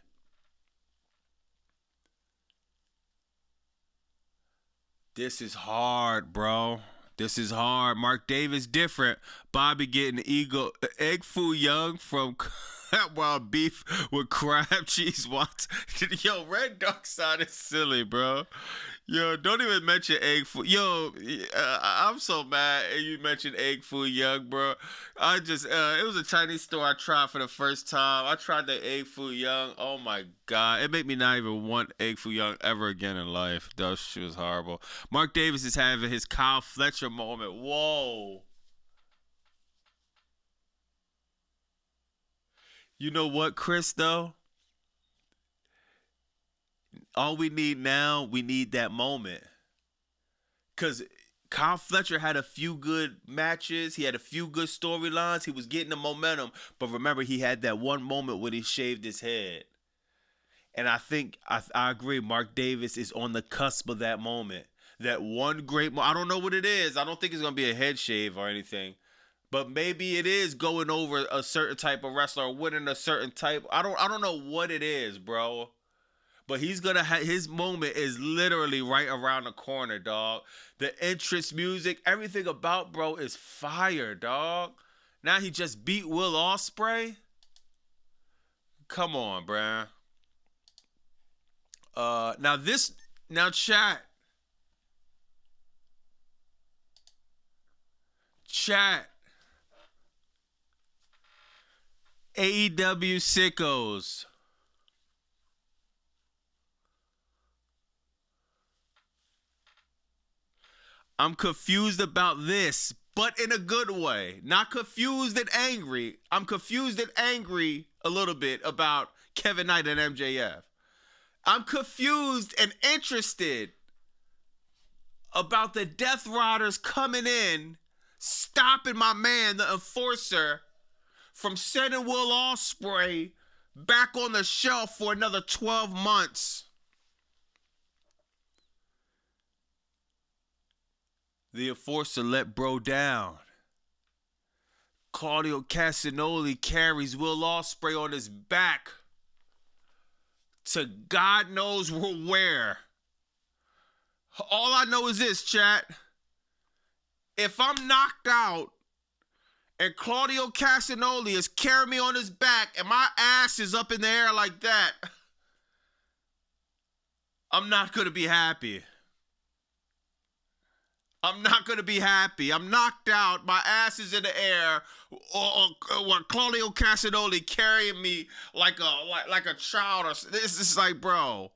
This is hard, bro. This is hard. Mark Davis different. Bobby getting egg foo young from wild beef with crab cheese. What? Yo, Red Dark Side is silly, bro. Yo, don't even mention egg foo. Yo, I'm so mad you mentioned egg foo young, bro. It was a Chinese store I tried for the first time. I tried the egg foo young. Oh my God. It made me not even want egg foo young ever again in life. That shit was horrible. Mark Davis is having his Kyle Fletcher moment. Whoa. You know what, Chris, though? All we need now, we need that moment. Because Kyle Fletcher had a few good matches. He had a few good storylines. He was getting the momentum. But remember, he had that one moment when he shaved his head. And I think, I agree, Mark Davis is on the cusp of that moment. That one great moment. I don't know what it is. I don't think it's going to be a head shave or anything. But maybe it is going over a certain type of wrestler or winning a certain type. I don't know what it is, bro. But he's going to have his moment is literally right around the corner, dog. The entrance music, everything about bro is fire, dog. Now he just beat Will Ospreay. Come on, bruh. Now chat. AEW sickos. I'm confused about this, but in a good way. Not confused and angry. I'm confused and angry a little bit about Kevin Knight and MJF. I'm confused and interested about the Death Riders coming in, stopping my man, the enforcer, from sending Will Ospreay back on the shelf for another 12 months. The enforcer let bro down. Claudio Castagnoli carries Will Ospreay on his back to God knows where. All I know is this, chat. If I'm knocked out and Claudio Castagnoli is carrying me on his back and my ass is up in the air like that, I'm not going to be happy. I'm not gonna be happy. I'm knocked out. My ass is in the air. Or Claudio Castagnoli carrying me like a child. Or this is like, bro.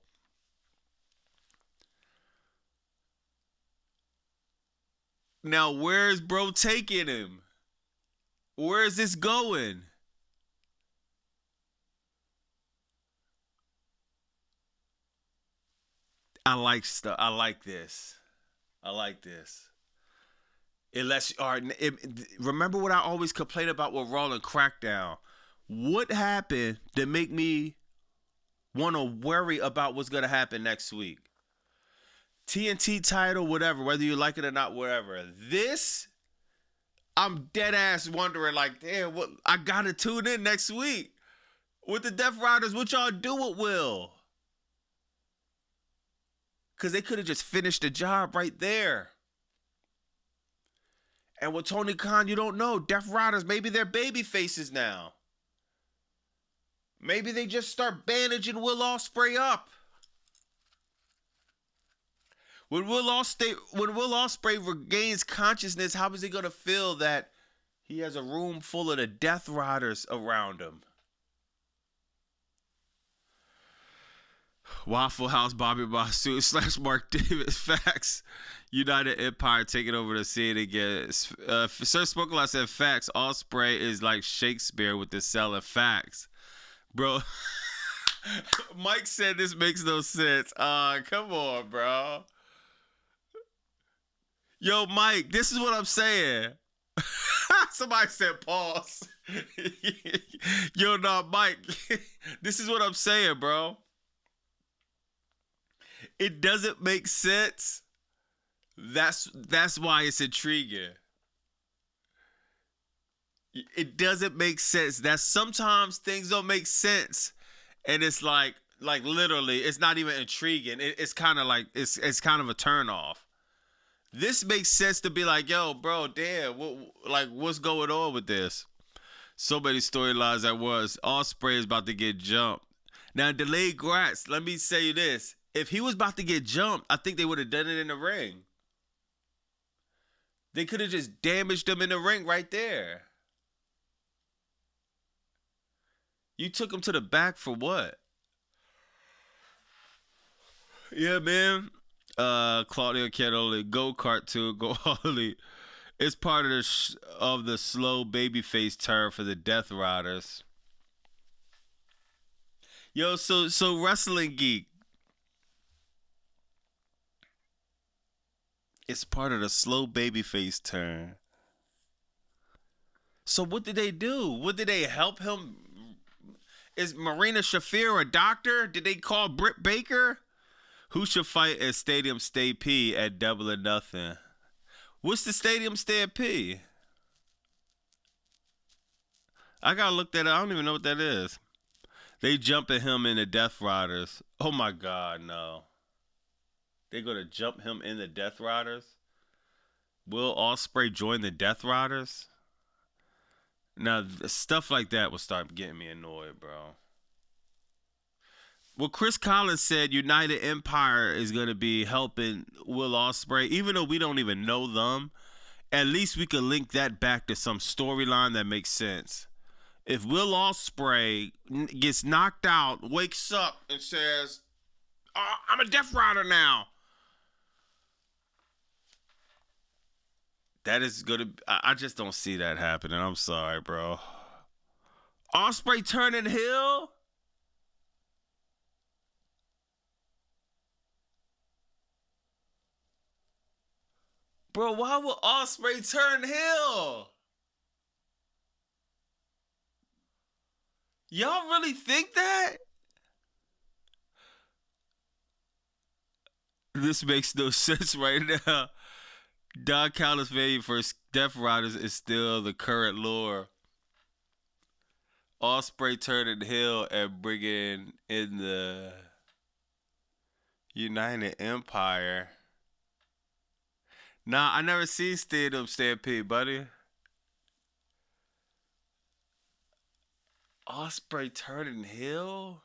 Now where's bro taking him? Where is this going? I like stuff. I like this. I like this. Remember what I always complain about with Raw and Crackdown. What happened that make me want to worry about what's gonna happen next week? TNT title, whatever, whether you like it or not, whatever. This, I'm dead ass wondering, like, damn, what? I gotta tune in next week with the Death Riders. What y'all do with Will? Because they could have just finished the job right there. And with Tony Khan, you don't know. Death Riders, maybe they're baby faces now. Maybe they just start bandaging Will Ospreay up. When Will Ospreay regains consciousness, how is he gonna feel that he has a room full of the Death Riders around him? Waffle House Bobby Basu / Mark Davis facts. United Empire taking over the scene again. Sir Spokelot said facts. Ospreay is like Shakespeare with the selling facts, bro. Mike said this makes no sense. Come on, bro. Yo, Mike, this is what I'm saying. Somebody said pause. Yo, no, Mike. This is what I'm saying, bro. It doesn't make sense. That's why it's intriguing. It doesn't make sense. That sometimes things don't make sense, and it's like literally, it's not even intriguing. It's kind of like it's kind of a turn off. This makes sense to be like, yo, bro, damn, what's going on with this? So many storylines at once. Ospreay is about to get jumped. Now, delayed grats. Let me say this: if he was about to get jumped, I think they would have done it in the ring. They could have just damaged him in the ring right there. You took him to the back for what? Yeah, man. Claudio Castagnoli, go cartoon, go Harley. It's part of the slow babyface turn for the Death Riders. Yo, so Wrestling Geek. It's part of the slow babyface turn. So what did they do? What did they help him? Is Marina Shafir a doctor? Did they call Britt Baker? Who should fight at Stadium Stampede at Double or Nothing? What's the Stadium Stampede? I gotta look that up. I don't even know what that is. They jumping him in the Death Riders. Oh my God, no. They're gonna jump him in the Death Riders? Will Ospreay join the Death Riders? Now, stuff like that will start getting me annoyed, bro. Well, Chris Collins said United Empire is going to be helping Will Ospreay. Even though we don't even know them, at least we can link that back to some storyline that makes sense. If Will Ospreay gets knocked out, wakes up, and says, oh, I'm a Death Rider now. That is going to... I just don't see that happening. I'm sorry, bro. Ospreay turning heel? Bro, why would Ospreay turn heel? Y'all really think that? This makes no sense right now. Don Callis' value for Death Riders is still the current lore. Ospreay turning heel and bringing in the United Empire. Nah, I never seen Stadium Stampede, buddy. Ospreay turning heel?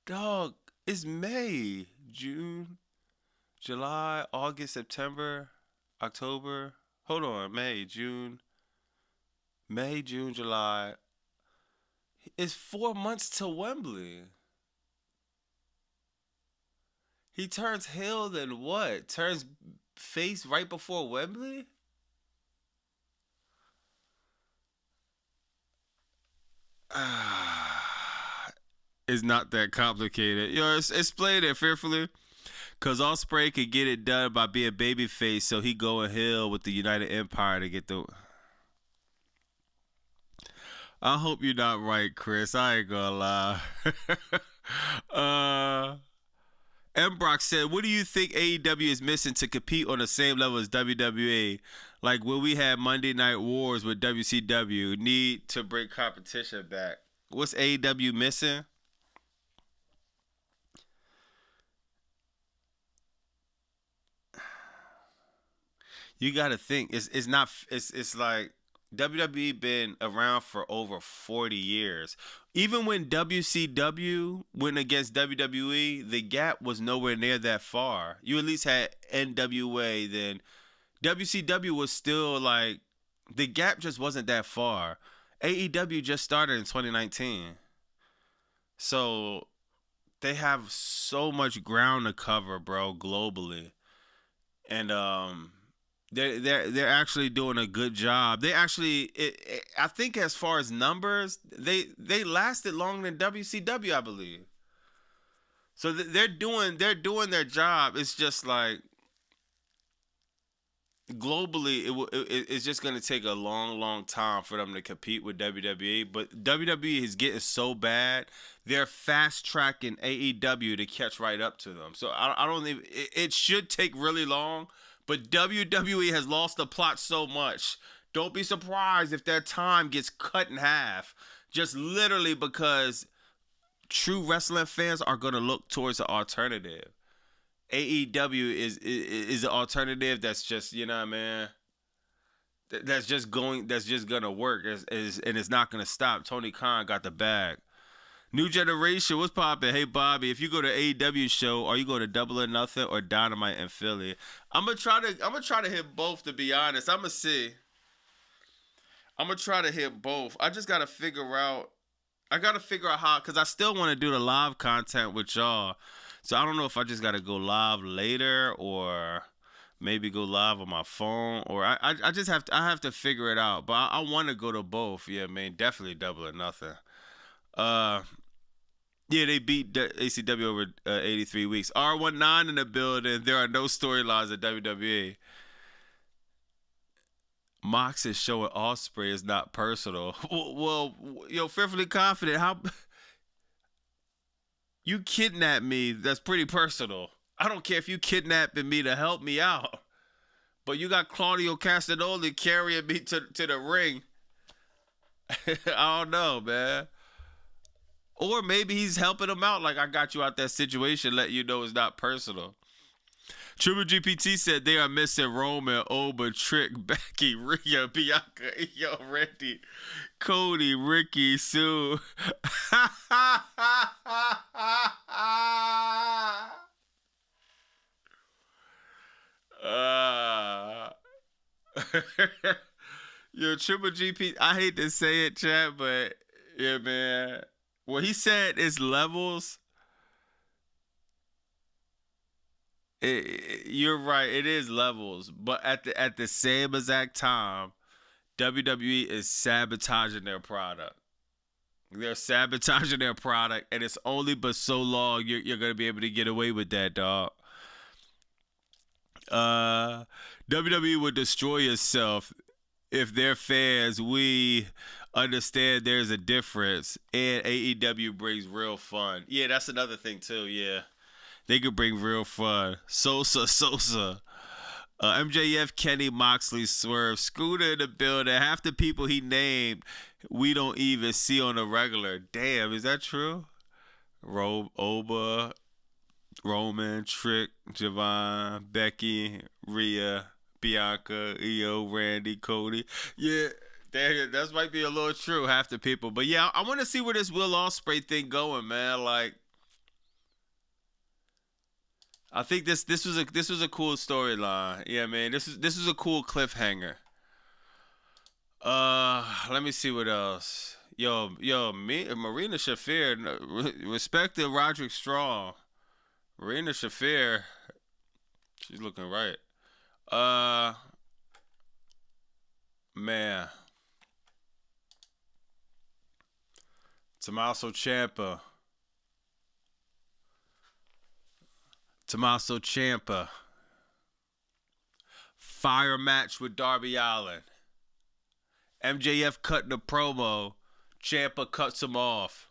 Dog, it's May, June. July, August, September, October. Hold on, May, June, July. It's 4 months to Wembley. He turns heel, then what? Turns face right before Wembley? It's not that complicated. Explain it fearfully. Cause Ospreay could get it done by being babyface, so he going heel with the United Empire to get the. I hope you're not right, Chris. I ain't gonna lie. uh, M. Brock said, "What do you think AEW is missing to compete on the same level as WWE? Like when we had Monday Night Wars with WCW, need to bring competition back. What's AEW missing?" You got to think it's not it's like WWE been around for over 40 years. Even when WCW went against WWE, the gap was nowhere near that far. You at least had NWA, then WCW was still like the gap just wasn't that far. AEW just started in 2019. So they have so much ground to cover, bro, globally. And they're actually doing a good job. They actually, I think, as far as numbers, they lasted longer than WCW, I believe. So they're doing their job. It's just like globally, it's just gonna take a long time for them to compete with WWE. But WWE is getting so bad, they're fast tracking AEW to catch right up to them. So I don't even. It should take really long, but WWE has lost the plot so much. Don't be surprised if their time gets cut in half, just literally because true wrestling fans are gonna look towards the alternative. AEW is an alternative that's just, you know what I mean, that's just gonna work and it's not gonna stop. Tony Khan got the bag. New generation, what's poppin'? Hey Bobby, if you go to AEW show, are you going to Double or Nothing or Dynamite in Philly? I'm gonna try to hit both, to be honest. I'm gonna try to hit both. I gotta figure out how, because I still want to do the live content with y'all. So I don't know if I just gotta go live later or maybe go live on my phone, or I just have to figure it out. But I want to go to both. Yeah, man, definitely Double or Nothing. Uh, yeah, they beat ACW over 83 weeks. R19 in the building. There are no storylines at WWE. Mox is showing Osprey is not personal. Well, fearfully confident. How you kidnap me? That's pretty personal. I don't care if you kidnapping me to help me out, but you got Claudio Castagnoli carrying me to the ring. I don't know, man. Or maybe he's helping him out. Like, I got you out that situation, let you know it's not personal. Triple GPT said they are missing Roman, Oba, Trick, Becky, Rhea, Bianca, Io, Randy, Cody, Ricky, Sue. uh, Triple GP. I hate to say it, chat, but yeah, man. What he said is levels. You're right. It is levels, but at the same exact time, WWE is sabotaging their product. They're sabotaging their product, and it's only but so long you're gonna be able to get away with that, dog. Uh, WWE would destroy itself if their fans, we understand there's a difference, and AEW brings real fun. Yeah, that's another thing too. Yeah, they could bring real fun. Sosa. MJF, Kenny, Moxley, Swerve, Scooter in the building. Half the people he named, we don't even see on a regular. Damn, is that true? Oba, Roman, Trick, Javon, Becky, Rhea, Bianca, Io, Randy, Cody. Yeah, that might be a little true, half the people. But yeah, I want to see where this Will Ospreay thing going, man. Like, I think this was a cool storyline. Yeah, man. This was a cool cliffhanger. Let me see what else. Me Marina Shafir, respect to Roderick Strong. Marina Shafir, she's looking right. Uh, man, Tommaso Ciampa, Tommaso Ciampa, fire match with Darby Allin. MJF cutting the promo, Ciampa cuts him off.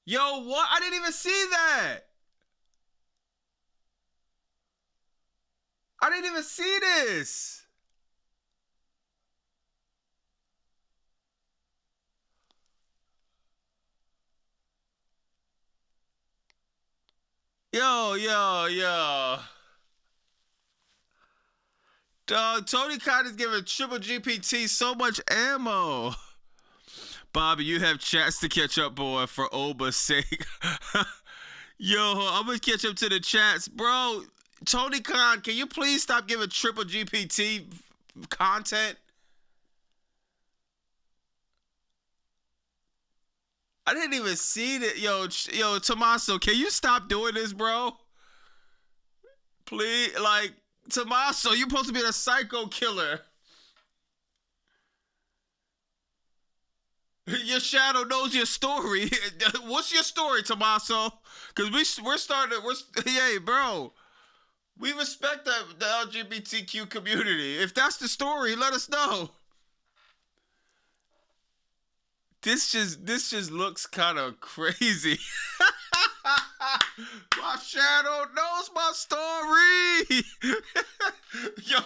Yo, what? I didn't even see that. I didn't even see this. Yo. Dog, Tony Khan is giving Triple GPT so much ammo. Bobby, you have chats to catch up on for Oba's sake. Yo, I'm gonna catch up to the chats. Bro, Tony Khan, can you please stop giving Triple GPT content? I didn't even see that. Yo, Tommaso, can you stop doing this, bro? Please, like, Tommaso, you're supposed to be the psycho killer. Your shadow knows your story. What's your story, Tommaso? Because we're starting. Hey, bro. We respect the LGBTQ community. If that's the story, let us know. This just looks kind of crazy. My shadow knows my story. Yo,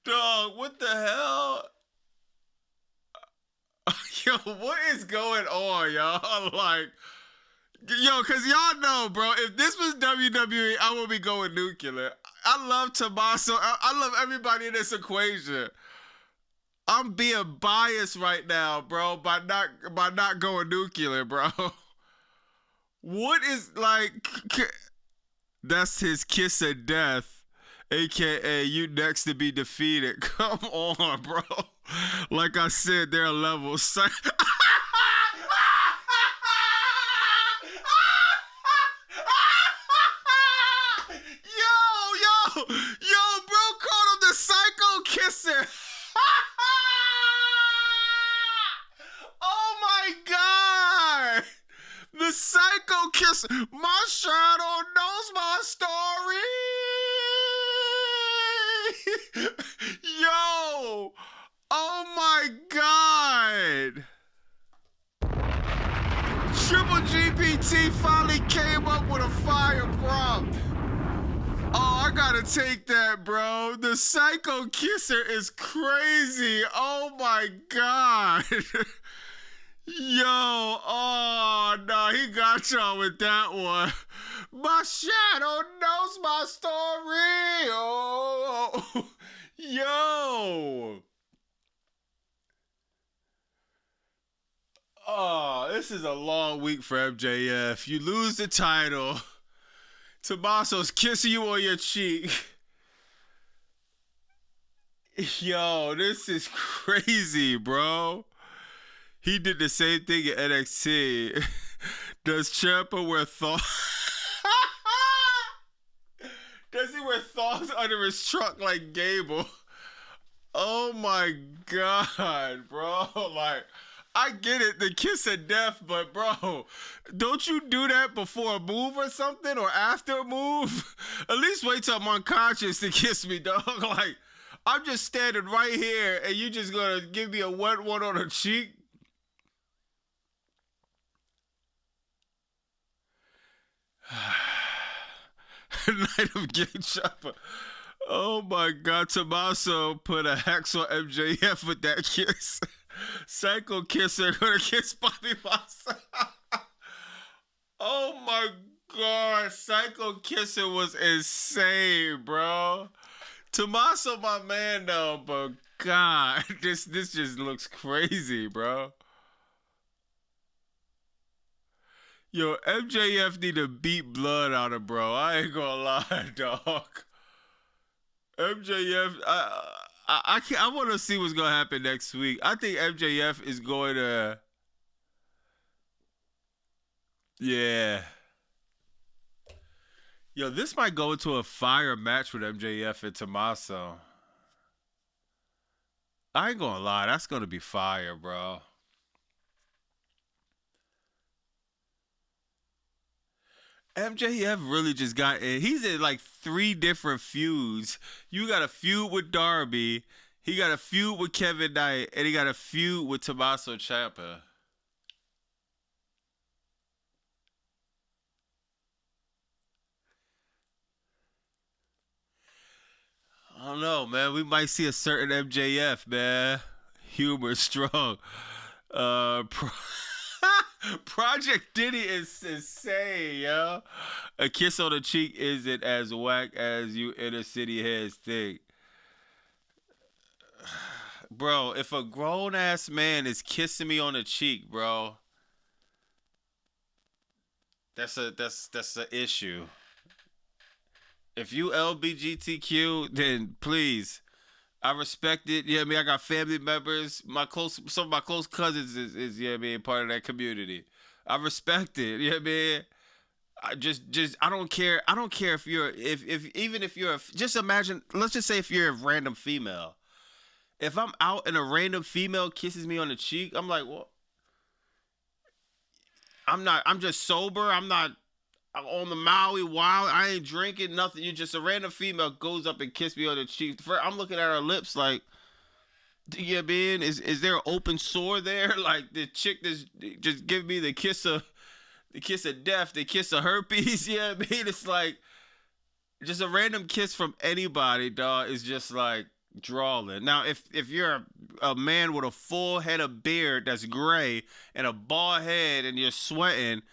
dog, what the hell? Yo, what is going on, y'all? Like, yo, because y'all know, bro, if this was WWE, I would be going nuclear. I love Tommaso. I love everybody in this equation. I'm being biased right now, bro, by not going nuclear, bro. What is, like, that's his kiss of death, aka you next to be defeated. Come on, bro. Like I said, there are levels. Yo, bro, called him the psycho kisser. Oh my God. The psycho kisser. My shadow knows my story. Yo. Oh my God. Triple GPT finally came up with a fire prompt. Oh, I gotta take that, bro. The psycho kisser is crazy. Oh my God. Yo, oh no, he got y'all with that one. My shadow knows my story. Oh, yo. Oh, this is a long week for MJF. You lose the title. Tommaso's kissing you on your cheek. Yo, this is crazy, bro. He did the same thing at NXT. Does Ciampa wear thongs? Does he wear thongs under his trunk like Gable? Oh my God, bro. Like, I get it, the kiss of death, but bro, don't you do that before a move or something or after a move? At least wait till I'm unconscious to kiss me, dog. Like, I'm just standing right here and you just gonna give me a wet one on the cheek? Night of Gay Chopper. Oh my God, Tommaso put a hex on MJF with that kiss. Psycho kisser gonna kiss Bobby Massa. Oh my God, Psycho kisser was insane, bro. Tommaso, my man, though, but God, this just looks crazy, bro. Yo, MJF need to beat blood out of bro. I ain't gonna lie, dog. MJF, I can't, I want to see what's gonna happen next week. I think MJF is going to, yeah. Yo, this might go into a fire match with MJF and Tommaso. I ain't gonna lie, that's gonna be fire, bro. MJF really just got in. He's in like three different feuds. You got a feud with Darby, he got a feud with Kevin Knight, and he got a feud with Tommaso Ciampa. I don't know, man. We might see a certain MJF, man. Humor strong. Pro- Project Diddy is insane, yo. A kiss on the cheek isn't as whack as you inner city heads think. Bro, if a grown ass man is kissing me on the cheek, bro, that's an issue. If you LBGTQ, then please, I respect it. Yeah, I mean, I got family members. Some of my close cousins is yeah, I mean, part of that community. I respect it. Yeah, I mean, I don't care. I don't care if you're, if even if you're, just imagine. Let's just say if you're a random female. If I'm out and a random female kisses me on the cheek, I'm like, well, I'm not. I'm just sober. I'm on the Maui Wild. I ain't drinking nothing. You just a random female goes up and kiss me on the cheek. I'm looking at her lips like, yeah, man, is there an open sore there? Like the chick just give me the kiss of death, the kiss of herpes. Yeah, I mean, it's like just a random kiss from anybody, dog. Is just like drawing. Now, if you're a man with a full head of beard that's gray and a bald head and you're sweating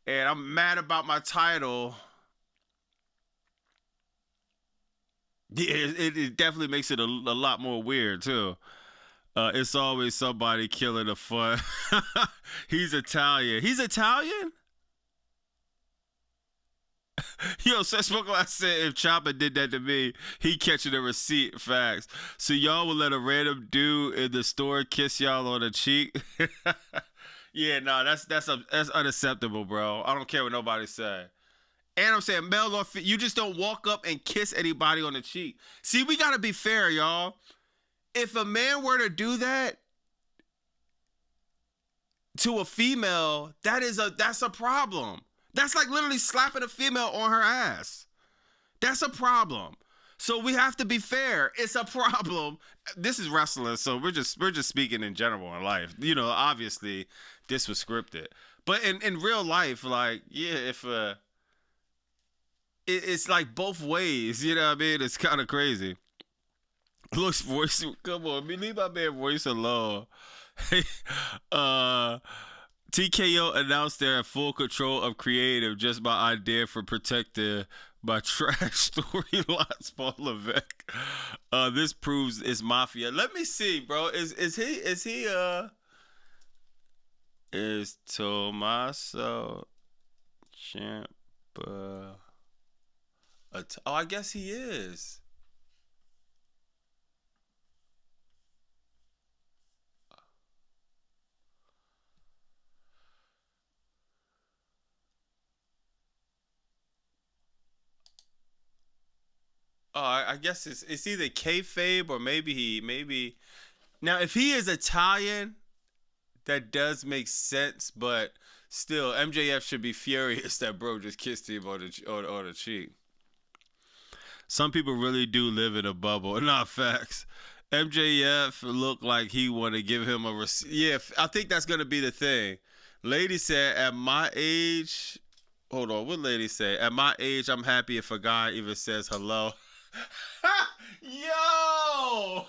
and I'm mad about my title, yeah, it definitely makes it a lot more weird too. It's always somebody killing the fun. He's Italian. He's Italian? Yo, Seth Smoke said if Chopper did that to me, he catching a receipt. Facts. So y'all would let a random dude in the store kiss y'all on the cheek? Yeah, no, that's unacceptable, bro. I don't care what nobody say. And I'm saying, male or female, you just don't walk up and kiss anybody on the cheek. See, we gotta be fair, y'all. If a man were to do that to a female, that's a problem. That's like literally slapping a female on her ass. That's a problem. So we have to be fair. It's a problem. This is wrestling, so we're just speaking in general in life. You know, obviously this was scripted, but in real life, like yeah, if it's like both ways. You know what I mean? It's kind of crazy. Looks voice. Come on, leave my man voice alone. uh. TKO announced they're in full control of creative, just my idea for protecting my trash storylines for Levesque. This proves it's mafia. Let me see, bro. Is Tommaso Ciampa? Oh, I guess he is. Oh, I guess it's either kayfabe or maybe now if he is Italian, that does make sense, but still MJF should be furious that bro just kissed him on the cheek. Some people really do live in a bubble. Not facts. MJF looked like he want to give him a yeah. I think that's gonna be the thing. Lady said, "At my age, hold on. What lady say? At my age, I'm happy if a guy even says hello." Yo,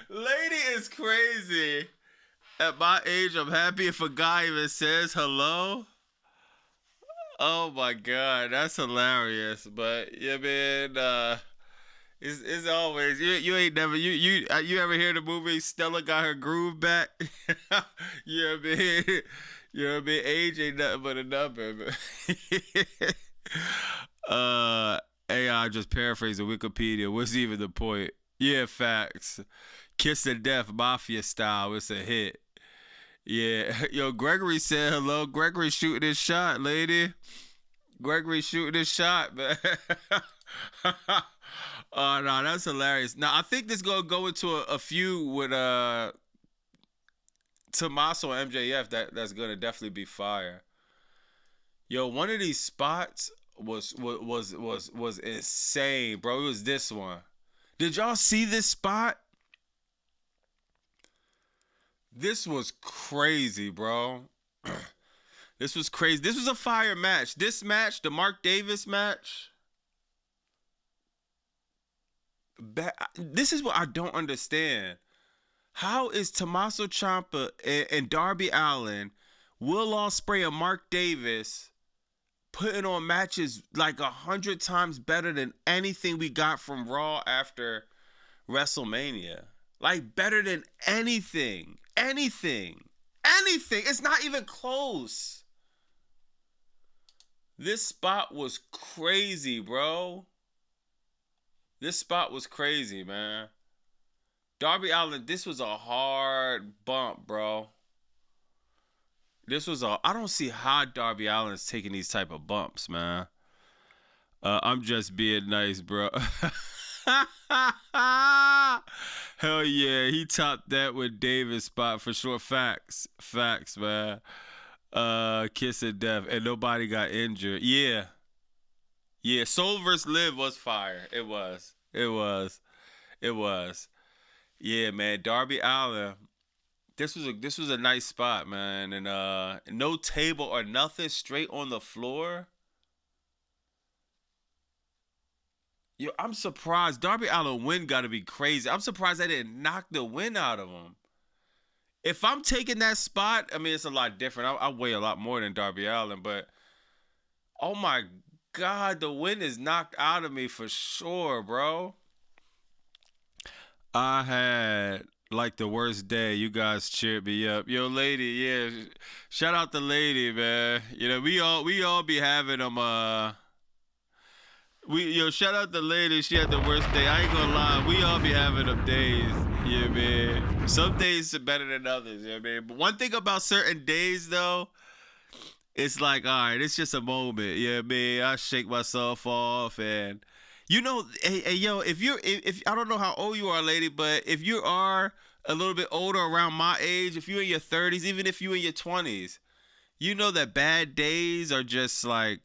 lady is crazy. At my age, I'm happy if a guy even says hello. Oh my god, that's hilarious. But yeah, man, it's always you ain't never you ever hear the movie Stella got her groove back? Yeah, man. You know what I mean? Age ain't nothing but a number. AI just paraphrasing Wikipedia. What's even the point? Yeah, facts. Kiss of Death, Mafia style. It's a hit. Yeah. Yo, Gregory said hello. Gregory shooting his shot, lady. Gregory shooting his shot, man. Oh, no, that's hilarious. Now, I think this going to go into a feud with Tommaso and MJF that's going to definitely be fire. Yo, one of these spots was insane, bro. It was this one. Did y'all see this spot? This was crazy, bro. This was crazy. This was a fire match. This match, the Mark Davis match. This is what I don't understand. How is Tommaso Ciampa and Darby Allin, Will Ospreay and Mark Davis putting on matches like 100 times better than anything we got from Raw after WrestleMania? Like better than anything. Anything. It's not even close. This spot was crazy, bro. This spot was crazy, man. Darby Allin, this was a hard bump, bro. I don't see how Darby Allin is taking these type of bumps, man. I'm just being nice, bro. Hell yeah, he topped that with Davis spot for sure. Facts, man. Kiss of Death, and nobody got injured. Yeah. Soul vs. Liv was fire. It was. Yeah, man. Darby Allin. This was a nice spot, man, and no table or nothing, straight on the floor. Yo, I'm surprised. Darby Allin win got to be crazy. I'm surprised they didn't knock the win out of him. If I'm taking that spot, I mean, it's a lot different. I weigh a lot more than Darby Allin, but oh my God, the win is knocked out of me for sure, bro. I had like the worst day. You guys cheered me up. Yo, lady, yeah. Shout out the lady, man. You know, we all be having them shout out the lady. She had the worst day. I ain't gonna lie. We all be having them days. Yeah, man. Some days are better than others. Yeah, man. But one thing about certain days, though, it's like, all right, it's just a moment. Yeah, man. I shake myself off, and you know, hey yo, if I don't know how old you are, lady, but if you are a little bit older, around my age, if you're in your 30s, even if you're in your 20s, you know that bad days are just like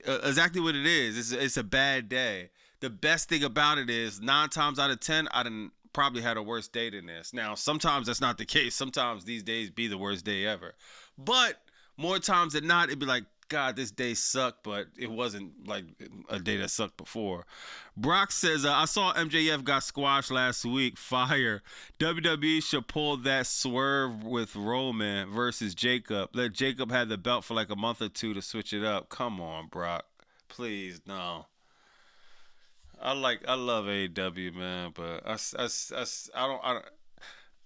exactly what it is. It's a bad day. The best thing about it is 9 times out of 10, I didn't probably had a worse day than this. Now, sometimes that's not the case. Sometimes these days be the worst day ever. But more times than not, it'd be like, God, this day sucked, but it wasn't like a day that sucked before. Brock says, I saw MJF got squashed last week. Fire. WWE should pull that swerve with Roman versus Jacob. Let Jacob have the belt for like a month or two to switch it up. Come on, Brock. Please, no. I love AEW, man, but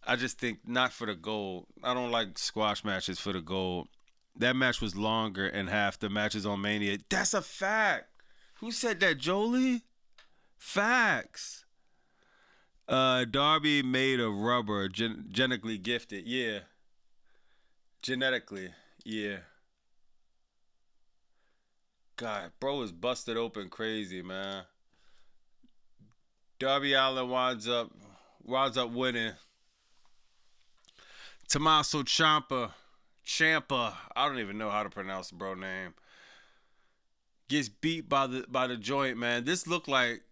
I just think not for the gold. I don't like squash matches for the gold. That match was longer in half the matches on Mania. That's a fact. Who said that, Jolie? Facts. Darby made of rubber, genetically gifted. Yeah. Genetically. Yeah. God, bro is busted open crazy, man. Darby Allin winds up winning. Tommaso Ciampa, I don't even know how to pronounce the bro name, gets beat by the joint, man. This looked like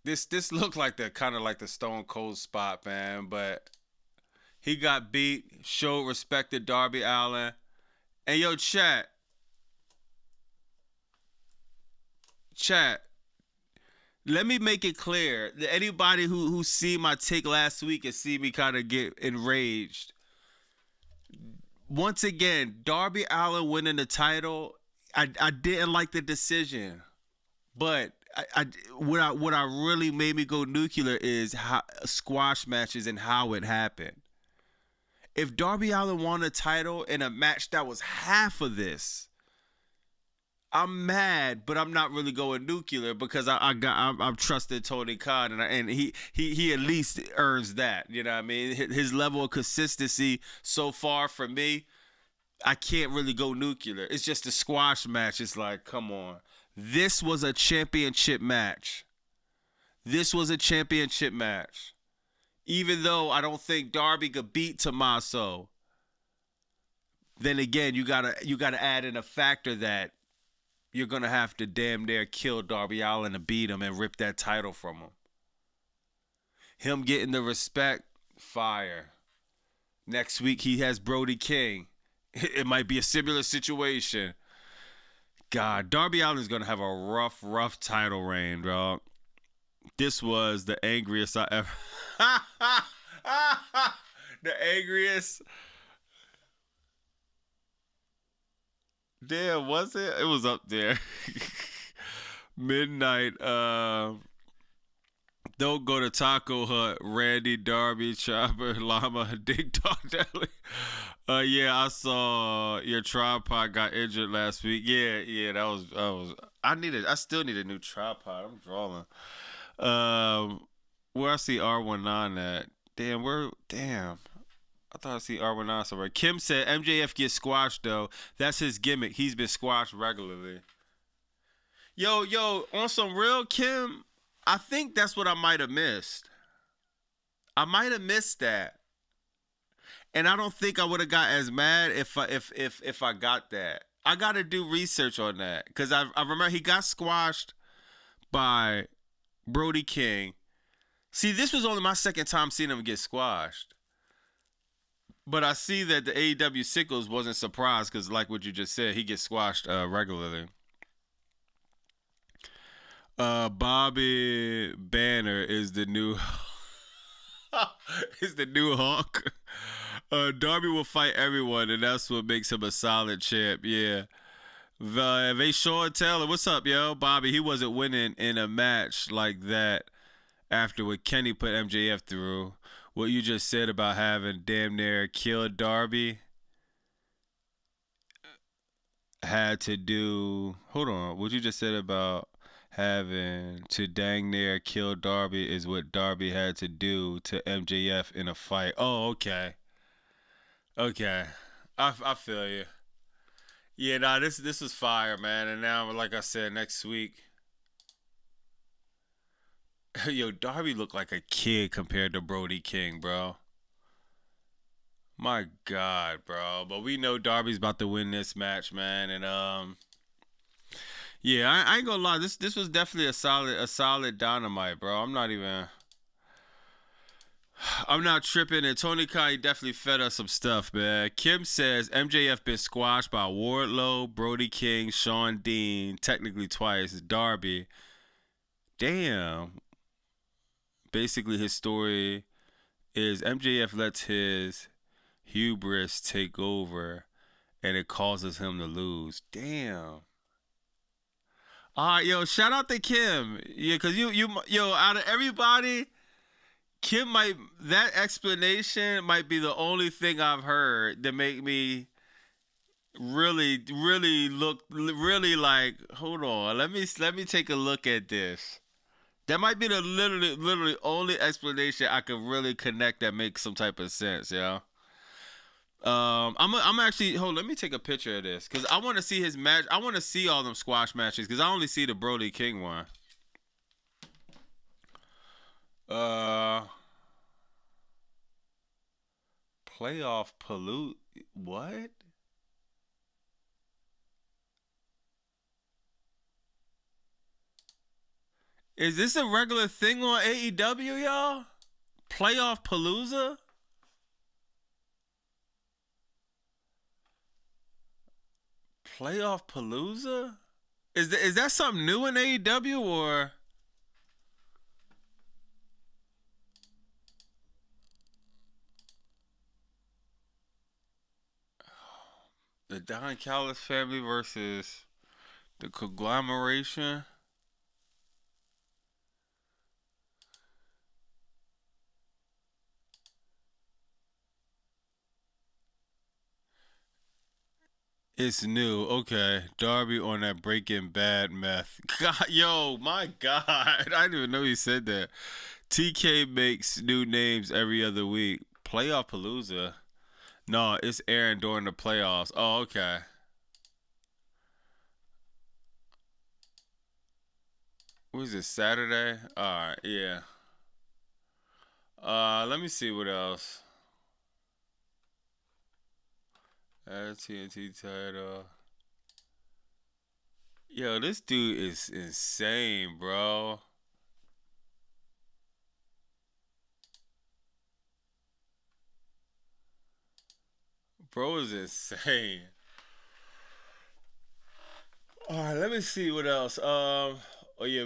the kind of like the Stone Cold spot, man, but he got beat, showed respect to Darby Allin. And yo, chat, let me make it clear that anybody who see my take last week and see me kind of get enraged. Once again, Darby Allin winning the title, I didn't like the decision, but what really made me go nuclear is how squash matches and how it happened. If Darby Allin won a title in a match that was half of this, I'm mad, but I'm not really going nuclear because I'm trusting Tony Khan, and he at least earns that. You know what I mean? His level of consistency so far for me, I can't really go nuclear. It's just a squash match. It's like, come on. This was a championship match. This was a championship match. Even though I don't think Darby could beat Tommaso, then again, you gotta add in a factor that you're gonna have to damn near kill Darby Allin to beat him and rip that title from him. Him getting the respect, fire. Next week he has Brody King. It might be a similar situation. God, Darby Allin's gonna have a rough title reign, bro. This was the angriest I ever. The angriest. Damn, was it? It was up there. Midnight. Don't go to Taco Hut. Randy, Darby, Chopper, Llama, Dick Dog Deli. Yeah, I saw your tripod got injured last week. Yeah, that was. I still need a new tripod. I'm drawing. Where I see R19 at? Damn. I thought I see R19 somewhere. Kim said MJF gets squashed though. That's his gimmick. He's been squashed regularly. Yo, on some real Kim, I think that's what I might have missed. I might have missed that. And I don't think I would have got as mad if I got that. I got to do research on that because I remember he got squashed by Brody King. See, this was only my second time seeing him get squashed. But I see that the AEW Sickles wasn't surprised because, like what you just said, he gets squashed regularly. Bobby Banner is the new Hawk. Darby will fight everyone, and that's what makes him a solid champ. Yeah. Sean Taylor, what's up, yo? Bobby, he wasn't winning in a match like that after what Kenny put MJF through. What you just said about having damn near killed Darby had to do. Hold on. What you just said about having to dang near kill Darby is what Darby had to do to MJF in a fight. Oh, okay. I feel you. Yeah, nah, this is fire, man. And now, like I said, next week. Yo, Darby looked like a kid compared to Brody King, bro. My God, bro. But we know Darby's about to win this match, man. And yeah, I ain't gonna lie. This was definitely a solid Dynamite, bro. I'm not tripping. And Tony Khan definitely fed us some stuff, man. Kim says MJF been squashed by Wardlow, Brody King, Shawn Dean, technically twice, Darby. Damn. Basically, his story is MJF lets his hubris take over, and it causes him to lose. Damn. All right, yo, shout out to Kim. Yeah, because yo, out of everybody, that explanation might be the only thing I've heard that make me really look like, hold on, let me take a look at this. That might be the literally only explanation I could really connect that makes some type of sense, yo. I'm actually let me take a picture of this because I want to see his match. I want to see all them squash matches because I only see the Brody King one. Playoff pollute what? Is this a regular thing on AEW, y'all? Playoff Palooza? Playoff Palooza? Is that something new in AEW or? The Don Callis family versus the conglomeration? It's new. Okay. Darby on that Breaking Bad meth. God, yo, my God. I didn't even know he said that. TK makes new names every other week. Playoff Palooza. No, it's airing during the playoffs. Oh, okay. What is it, Saturday? Alright, yeah. Let me see what else. TNT title. Yo, this dude is insane, bro. Bro is insane. All right, let me see what else. Oh yeah,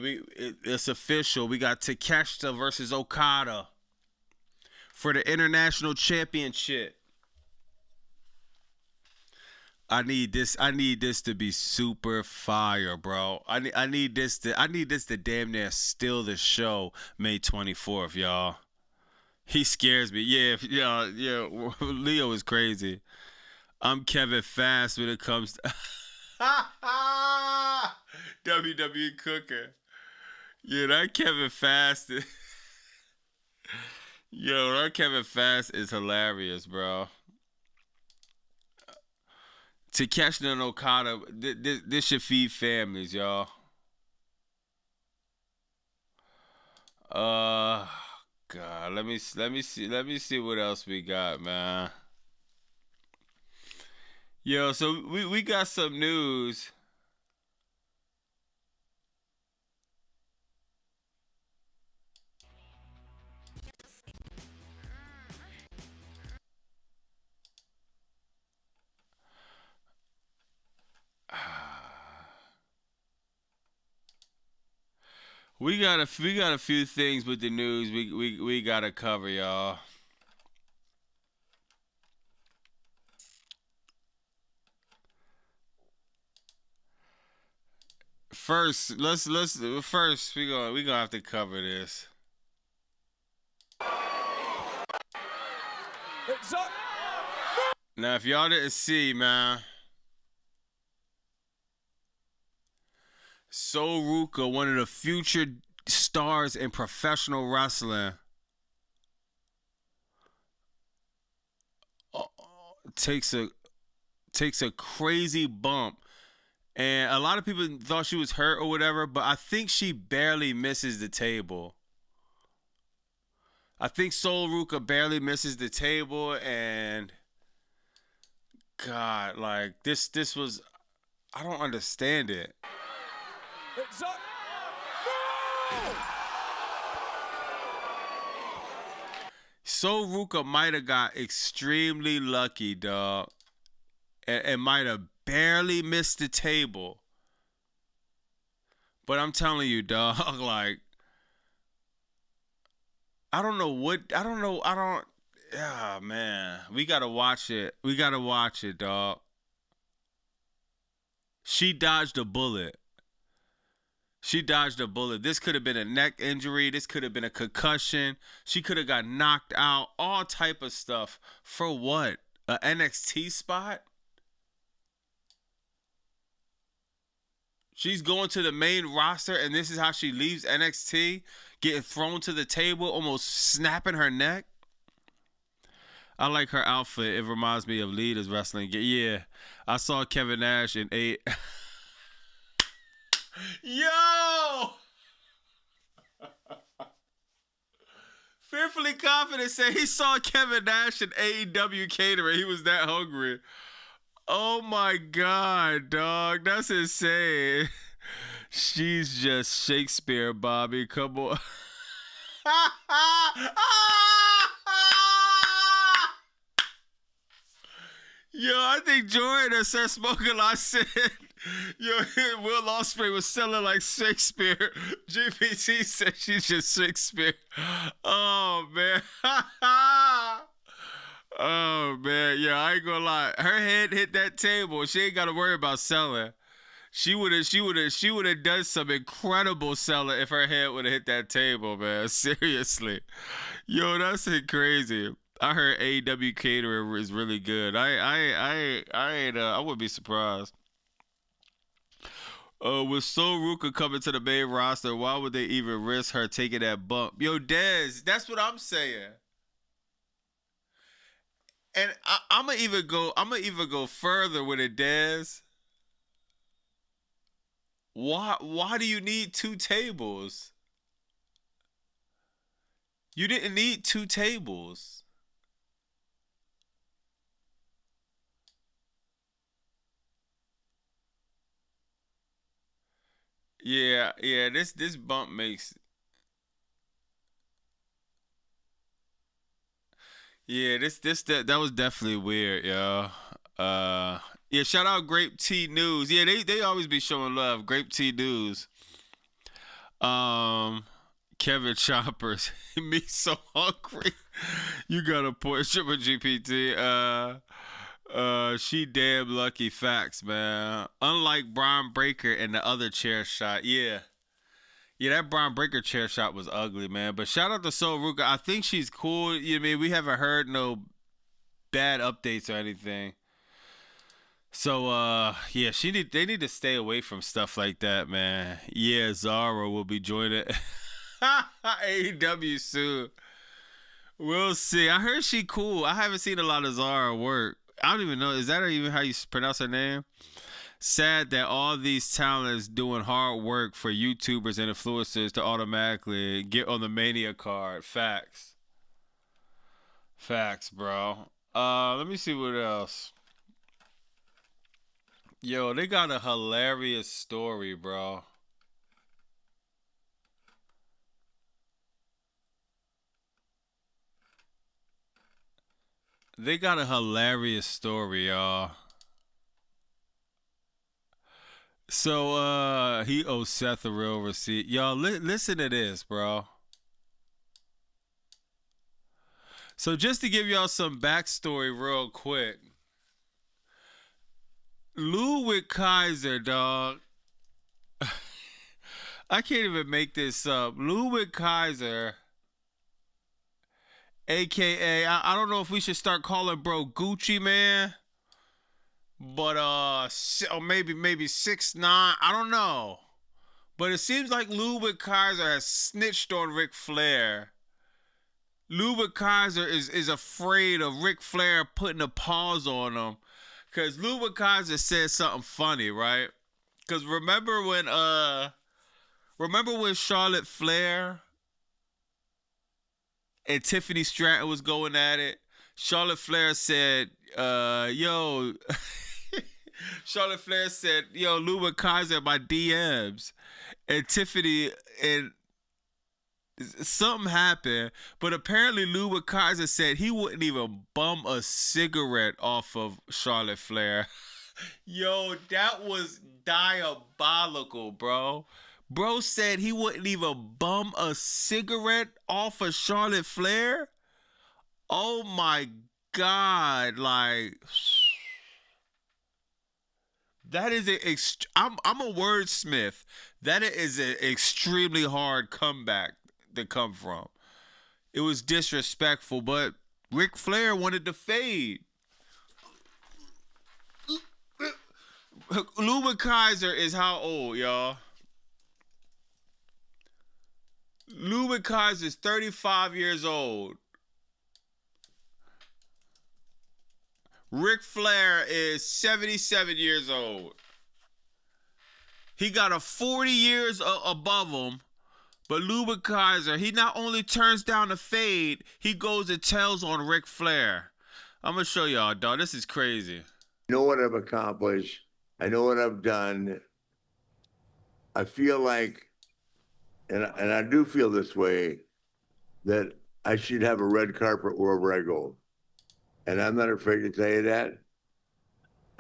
it's official. We got Takeshita versus Okada for the international championship. I need this to be super fire, bro. I need this to damn near steal the show May 24th, y'all. He scares me. Yeah, yeah. Leo is crazy. I'm Kevin Fast when it comes to WWE Cooker. Yeah, that Kevin Fast. Yo, that Kevin Fast is hilarious, bro. Takeshi and Okada, this should feed families, y'all. Uh, God, let me see what else we got, man. Yo, so we got some news. We got a few things with the news we gotta cover, y'all. First we gonna have to cover this. Now, if y'all didn't see, man, Sol Ruka, one of the future stars in professional wrestling, takes a crazy bump. And a lot of people thought she was hurt or whatever, but I think she barely misses the table. I think Sol Ruka barely misses the table, and God, like this was, I don't understand it. Sol Ruka might have got extremely lucky, dog, and might have barely missed the table. But I'm telling you, dog, like I don't know. Yeah, man, we gotta watch it. We gotta watch it, dog. She dodged a bullet. She dodged a bullet. This could have been a neck injury. This could have been a concussion. She could have got knocked out. All type of stuff. For what? A NXT spot? She's going to the main roster, and this is how she leaves NXT, getting thrown to the table, almost snapping her neck. I like her outfit. It reminds me of Lita's wrestling. Yeah, I saw Kevin Nash in eight. Yo! Fearfully Confident said he saw Kevin Nash in AEW catering. He was that hungry. Oh my God, dog. That's insane. She's just Shakespeare, Bobby. Come on. Yo, I think Jordan said Smoking Lot said, yo, Will Ospreay was selling like Shakespeare. GPT said she's just Shakespeare. Oh, man. Oh, man. Yeah, I ain't gonna lie. Her head hit that table. She ain't got to worry about selling. She would have done some incredible selling if her head would have hit that table, man. Seriously. Yo, that's crazy. I heard AEW catering is really good. I wouldn't be surprised. With Soruka coming to the main roster, why would they even risk her taking that bump? Yo, Dez, that's what I'm saying. And I'm gonna even go further with it, Dez. Why do you need 2 tables? You didn't need 2 tables. Yeah, this bump makes. Yeah, that was definitely weird, yo. Yeah, shout out Grape Tea News. Yeah, they always be showing love. Grape Tea News. Um, Kevin Choppers. Me so hungry. You got a point, Triple GPT. She damn lucky. Facts, man. Unlike Brian Breaker and the other chair shot. Yeah. Yeah, that Brian Breaker chair shot was ugly, man. But shout out to Sol Ruka. I think she's cool. You know what I mean? We haven't heard no bad updates or anything. So yeah, they need to stay away from stuff like that, man. Yeah, Zara will be joining AEW soon. We'll see. I heard she cool. I haven't seen a lot of Zara work. I don't even know. Is that even how you pronounce her name? Sad that all these talents doing hard work for YouTubers and influencers to automatically get on the Mania card. Facts. Facts, bro. Let me see what else. Yo, they got a hilarious story, bro. They got a hilarious story, y'all. So, he owes Seth a real receipt. Y'all, listen to this, bro. So, just to give y'all some backstory real quick. Ludvig Kaiser, dog. I can't even make this up. Ludvig Kaiser, a.k.a. I don't know if we should start calling bro Gucci Man. But, or maybe 6ix9ine. I don't know. But it seems like Ludvig Kaiser has snitched on Ric Flair. Ludvig Kaiser is afraid of Ric Flair putting a pause on him. Because Ludvig Kaiser said something funny, right? Because remember when Charlotte Flair and Tiffany Stratton was going at it? Charlotte Flair said, yo... Charlotte Flair said, yo, Ludvig Kaiser my DMs. And Tiffany, and something happened, but apparently Ludvig Kaiser said he wouldn't even bum a cigarette off of Charlotte Flair. Yo, that was diabolical, bro. Bro said he wouldn't even bum a cigarette off of Charlotte Flair? Oh my God, like... That is I'm a wordsmith. That is an extremely hard comeback to come from. It was disrespectful, but Ric Flair wanted to fade. Ludvig Kaiser is how old, y'all? Ludvig Kaiser is 35 years old. Ric Flair is 77 years old. He got a 40 years above him, but Ludvig Kaiser, he not only turns down the fade, he goes and tells on Ric Flair. I'm going to show y'all, dog. This is crazy. I know what I've accomplished. I know what I've done. I feel like, and I do feel this way, that I should have a red carpet wherever I go. And I'm not afraid to tell you that.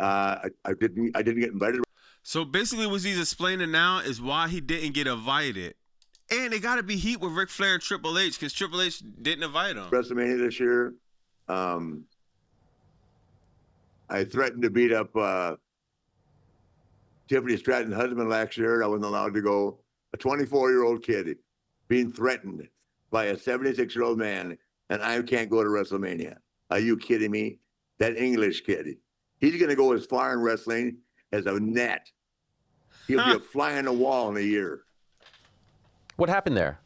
I didn't get invited. So basically what he's explaining now is why he didn't get invited. And it got to be heat with Ric Flair and Triple H because Triple H didn't invite him. WrestleMania this year, I threatened to beat up Tiffany Stratton's husband last year. I wasn't allowed to go. A 24-year-old kid being threatened by a 76-year-old man. and I can't go to WrestleMania. Are you kidding me? That English kid, he's going to go as far in wrestling as a net. He'll be a fly on the wall in a year. What happened there?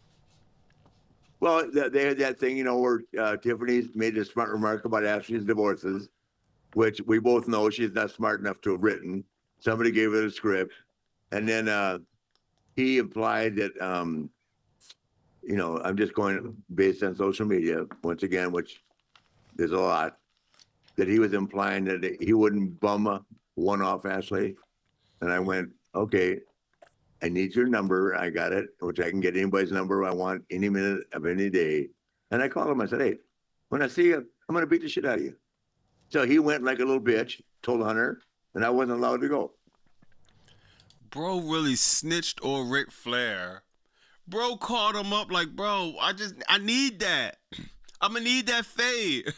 Well, they had that thing, where Tiffany made a smart remark about Ashley's divorces, which we both know she's not smart enough to have written. Somebody gave her a script. And then he implied that, I'm just going based on social media, once again, which there's a lot, that he was implying that he wouldn't bum one off Ashley. And I went, okay, I need your number. I got it, which I can get anybody's number I want any minute of any day. And I called him. I said, hey, when I see you, I'm going to beat the shit out of you. So he went like a little bitch, told Hunter, and I wasn't allowed to go. Bro really snitched on Ric Flair. Bro called him up like, bro, I need that. I'm going to need that fade.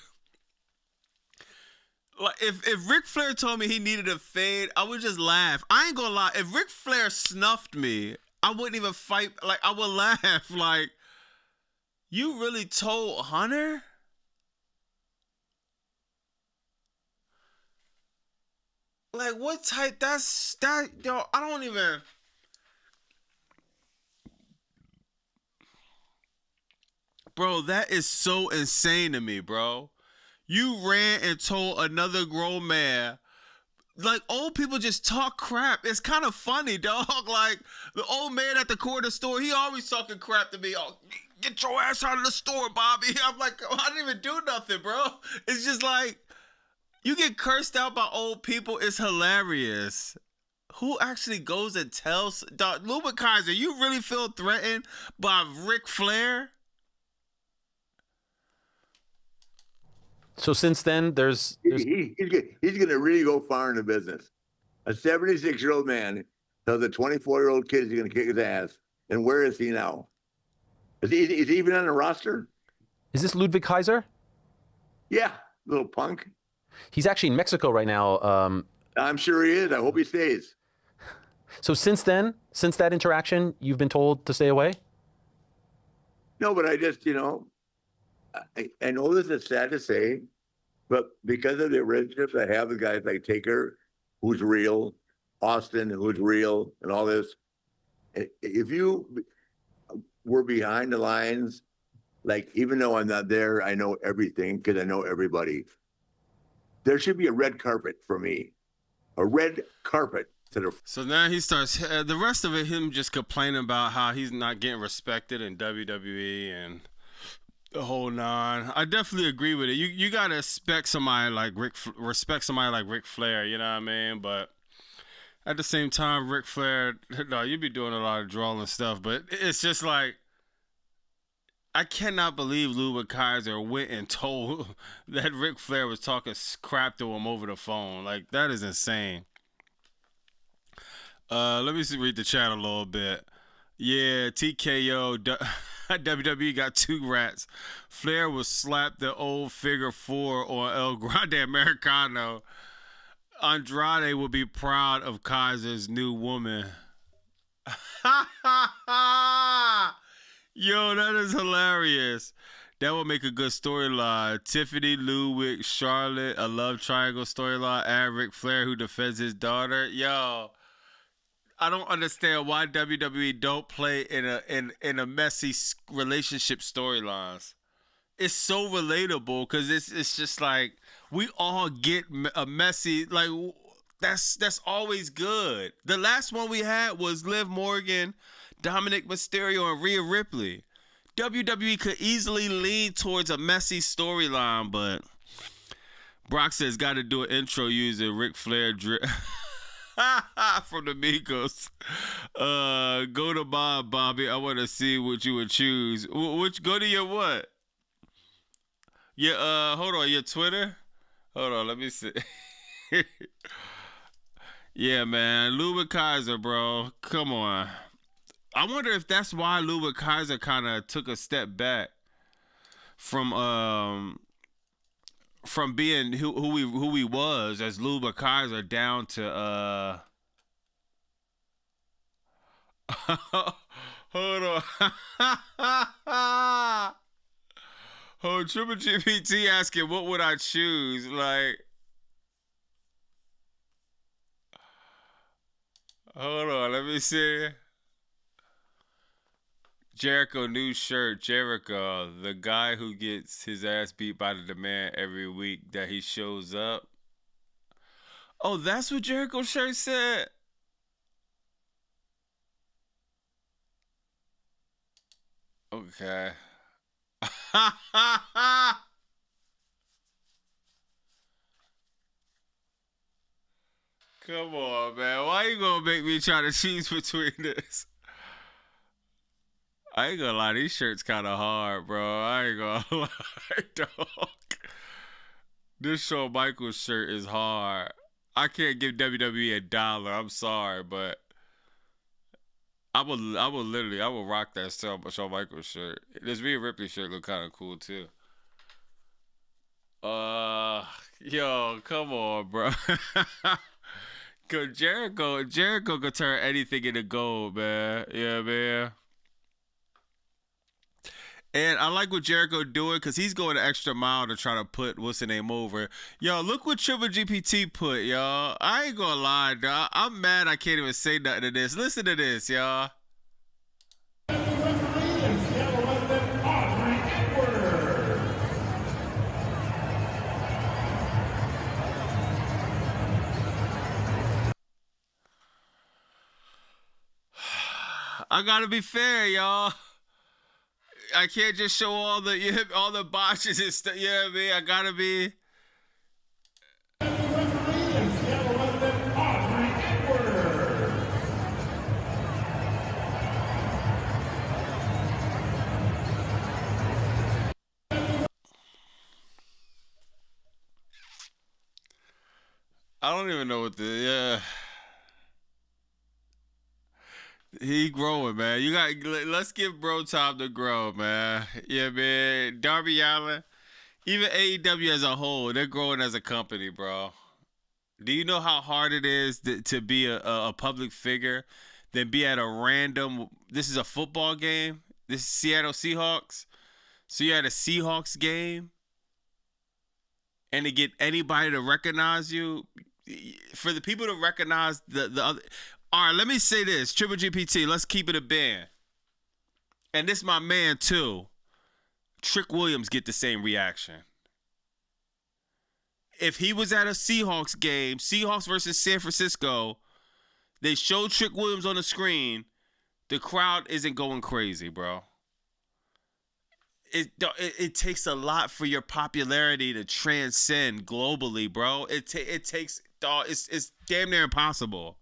Like, if Ric Flair told me he needed a fade, I would just laugh. I ain't gonna lie. If Ric Flair snuffed me, I wouldn't even fight. Like, I would laugh. Like, you really told Hunter? Like, what type? Yo, I don't even. Bro, that is so insane to me, bro. You ran and told another grown man. Like, old people just talk crap. It's kind of funny, dog. Like, the old man at the corner store, he always talking crap to me. Oh, get your ass out of the store, Bobby. I'm like, oh, I didn't even do nothing, bro. It's just like, you get cursed out by old people. It's hilarious. Who actually goes and tells? Dog, Ludvig Kaiser, you really feel threatened by Ric Flair? So since then, there's... He's going to really go far in the business. A 76-year-old man tells a 24-year-old kid he's going to kick his ass. And where is he now? Is he even on the roster? Is this Ludvig Kaiser? Yeah, little punk. He's actually in Mexico right now. I'm sure he is. I hope he stays. So since then, since that interaction, you've been told to stay away? No, but I just, I know this is sad to say, but because of the relationships I have with guys like Taker, who's real, Austin, who's real, and all this, if you were behind the lines, like, even though I'm not there, I know everything because I know everybody. There should be a red carpet for me, a red carpet. So now he starts, the rest of it, him just complaining about how he's not getting respected in WWE and the whole nine. I definitely agree with it. You gotta respect somebody like Ric Flair, you know what I mean? But at the same time, Ric Flair, no, you be doing a lot of drawing stuff, but it's just like, I cannot believe Ludvig Kaiser went and told that Ric Flair was talking crap to him over the phone. Like, that is insane. Let me read the chat a little bit. Yeah, TKO, WWE got 2 rats. Flair will slap the old figure 4 on El Grande Americano. Andrade will be proud of Kaiser's new woman. Yo, that is hilarious. That would make a good storyline. Tiffany, Ludwig, Charlotte, a love triangle storyline. Add Ric Flair, who defends his daughter. Yo, I don't understand why WWE don't play in a messy relationship storylines. It's so relatable because it's just like we all get a messy, like, that's always good. The last one we had was Liv Morgan, Dominic Mysterio, and Rhea Ripley. WWE could easily lean towards a messy storyline, but Brock says got to do an intro using Ric Flair from the Migos. Go to Bob, Bobby. I want to see what you would choose. Which go to your what? Yeah, hold on, your Twitter? Hold on, let me see. Yeah, man, Ludvig Kaiser, bro. Come on. I wonder if that's why Ludvig Kaiser kind of took a step back from being who he was as Ludvig Kaiser down to hold on. Oh, Triple GPT asking, what would I choose? Like, hold on, let me see. Jericho new shirt. Jericho, the guy who gets his ass beat by the man every week that he shows up. Oh, that's what Jericho's shirt said? Okay. Come on, man. Why you gonna make me try to choose between this? I ain't gonna lie, these shirts kind of hard, bro. I ain't gonna lie, dog. This Shawn Michaels shirt is hard. I can't give WWE $1. I'm sorry, but I will rock that Shawn Michaels shirt. This Rhea Ripley shirt look kind of cool too. Yo, come on, bro. Cause Jericho could turn anything into gold, man. Yeah, man. And I like what Jericho doing because he's going the extra mile to try to put what's the name over. Yo, look what Triple GPT put, y'all. I ain't gonna lie, dog. I'm mad I can't even say nothing to this. Listen to this, y'all. I gotta be fair, y'all. I can't just show all the botches and stuff. Yeah, man, I gotta be. I don't even know what the He growing, man. Let's give bro time to grow, man. Yeah, man. Darby Allin, even AEW as a whole, they're growing as a company, bro. Do you know how hard it is to be a public figure, then be at a random? This is a football game. This is Seattle Seahawks. So you're at a Seahawks game, and to get anybody to recognize you, for the people to recognize the other. All right, let me say this. Triple GPT, let's keep it a band. And this my man, too. Trick Williams get the same reaction. If he was at a Seahawks game, Seahawks versus San Francisco, they show Trick Williams on the screen, the crowd isn't going crazy, bro. It takes a lot for your popularity to transcend globally, bro. It takes, dog, it's damn near impossible.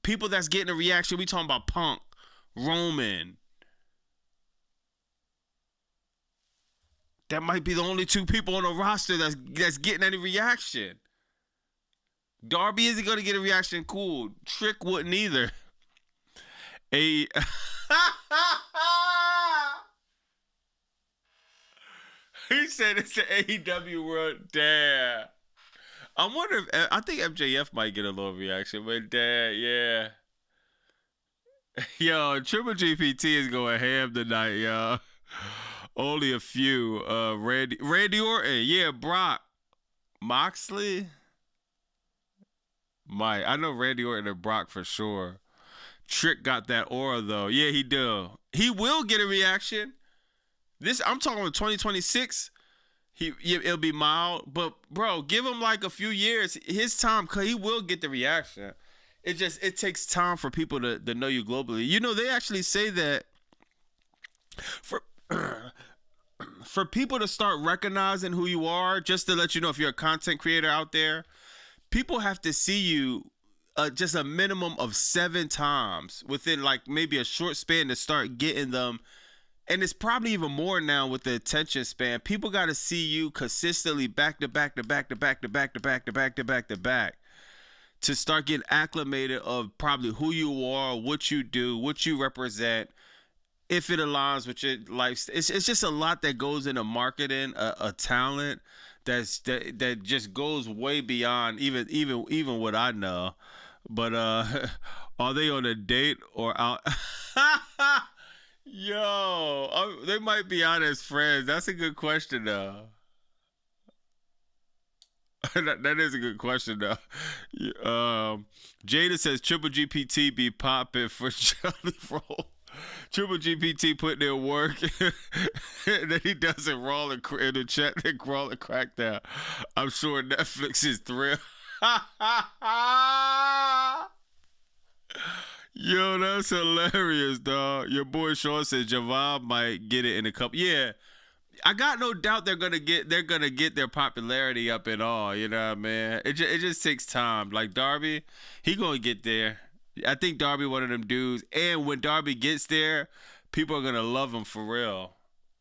People that's getting a reaction, we talking about Punk, Roman. That might be the only two people on the roster that's getting any reaction. Darby isn't going to get a reaction. Cool. Trick wouldn't either. He said it's the AEW world. Damn. I think MJF might get a little reaction, but yeah. Yo, Triple GPT is going ham tonight, y'all. Only a few. Randy Orton, yeah, Brock. Moxley? Mike. I know Randy Orton and Brock for sure. Trick got that aura though. Yeah, he do. He will get a reaction. I'm talking about 2026. It'll be mild, but bro, give him like a few years. His time, cause he will get the reaction. It takes time for people to know you globally. You know, they actually say that for people to start recognizing who you are, just to let you know if you're a content creator out there, people have to see you just a minimum of 7 times within like maybe a short span to start getting them. And it's probably even more now with the attention span. People got to see you consistently back to back to back to back to back to back to back to back to back to start getting acclimated of probably who you are, what you do, what you represent, if it aligns with your life. It's just a lot that goes into marketing a talent that just goes way beyond even what I know. But are they on a date or out? Yo, they might be out as friends. That's a good question, though. That is a good question, though. Jada says Triple GPT be popping for Jelly Roll. Triple GPT putting in work, and then he does it raw in the chat. They crawl and crack down. I'm sure Netflix is thrilled. Yo, that's hilarious, dog. Your boy Sean says Javon might get it in a couple. Yeah, I got no doubt they're gonna get their popularity up and all. You know what I mean? It just takes time. Like Darby, he gonna get there. I think Darby one of them dudes. And when Darby gets there, people are gonna love him for real.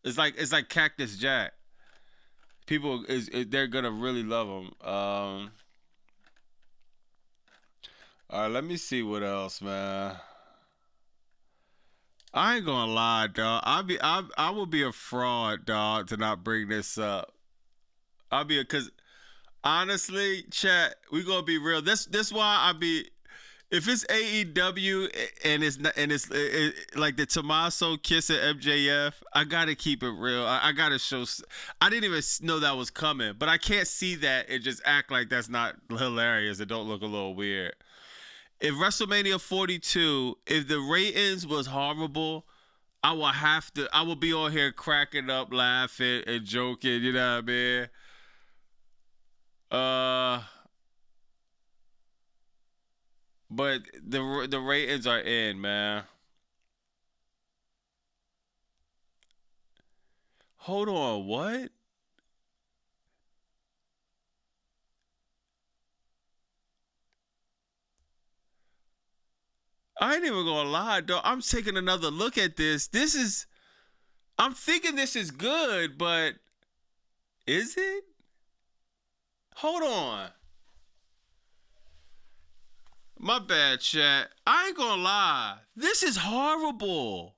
It's like Cactus Jack. They're gonna really love him. All right, let me see what else, man. I ain't gonna lie, dog. I will be a fraud, dog, to not bring this up. Cause honestly, chat, we gonna be real. This why if it's AEW and it's like the Tommaso kiss at MJF, I gotta keep it real. I gotta show. I didn't even know that was coming, but I can't see that and just act like that's not hilarious. It don't look a little weird. If WrestleMania 42, if the ratings was horrible, I will be on here cracking up, laughing, and joking, you know what I mean? But the ratings are in, man. Hold on, what? I ain't even gonna lie, dog. I'm taking another look at this. I'm thinking this is good, but is it? Hold on. My bad, chat. I ain't gonna lie. This is horrible.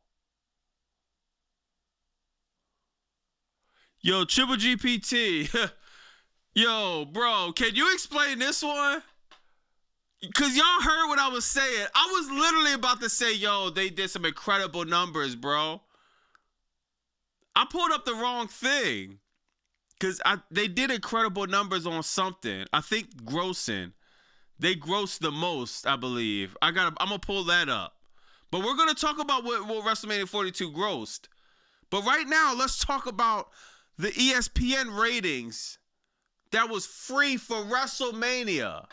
Yo, Triple GPT. Yo, bro, can you explain this one? Because y'all heard what I was saying. I was literally about to say, yo, they did some incredible numbers, bro. I pulled up the wrong thing. Because they did incredible numbers on something. I think grossing. They grossed the most, I believe. I'm going to pull that up. But we're going to talk about what WrestleMania 42 grossed. But right now, let's talk about the ESPN ratings that was free for WrestleMania.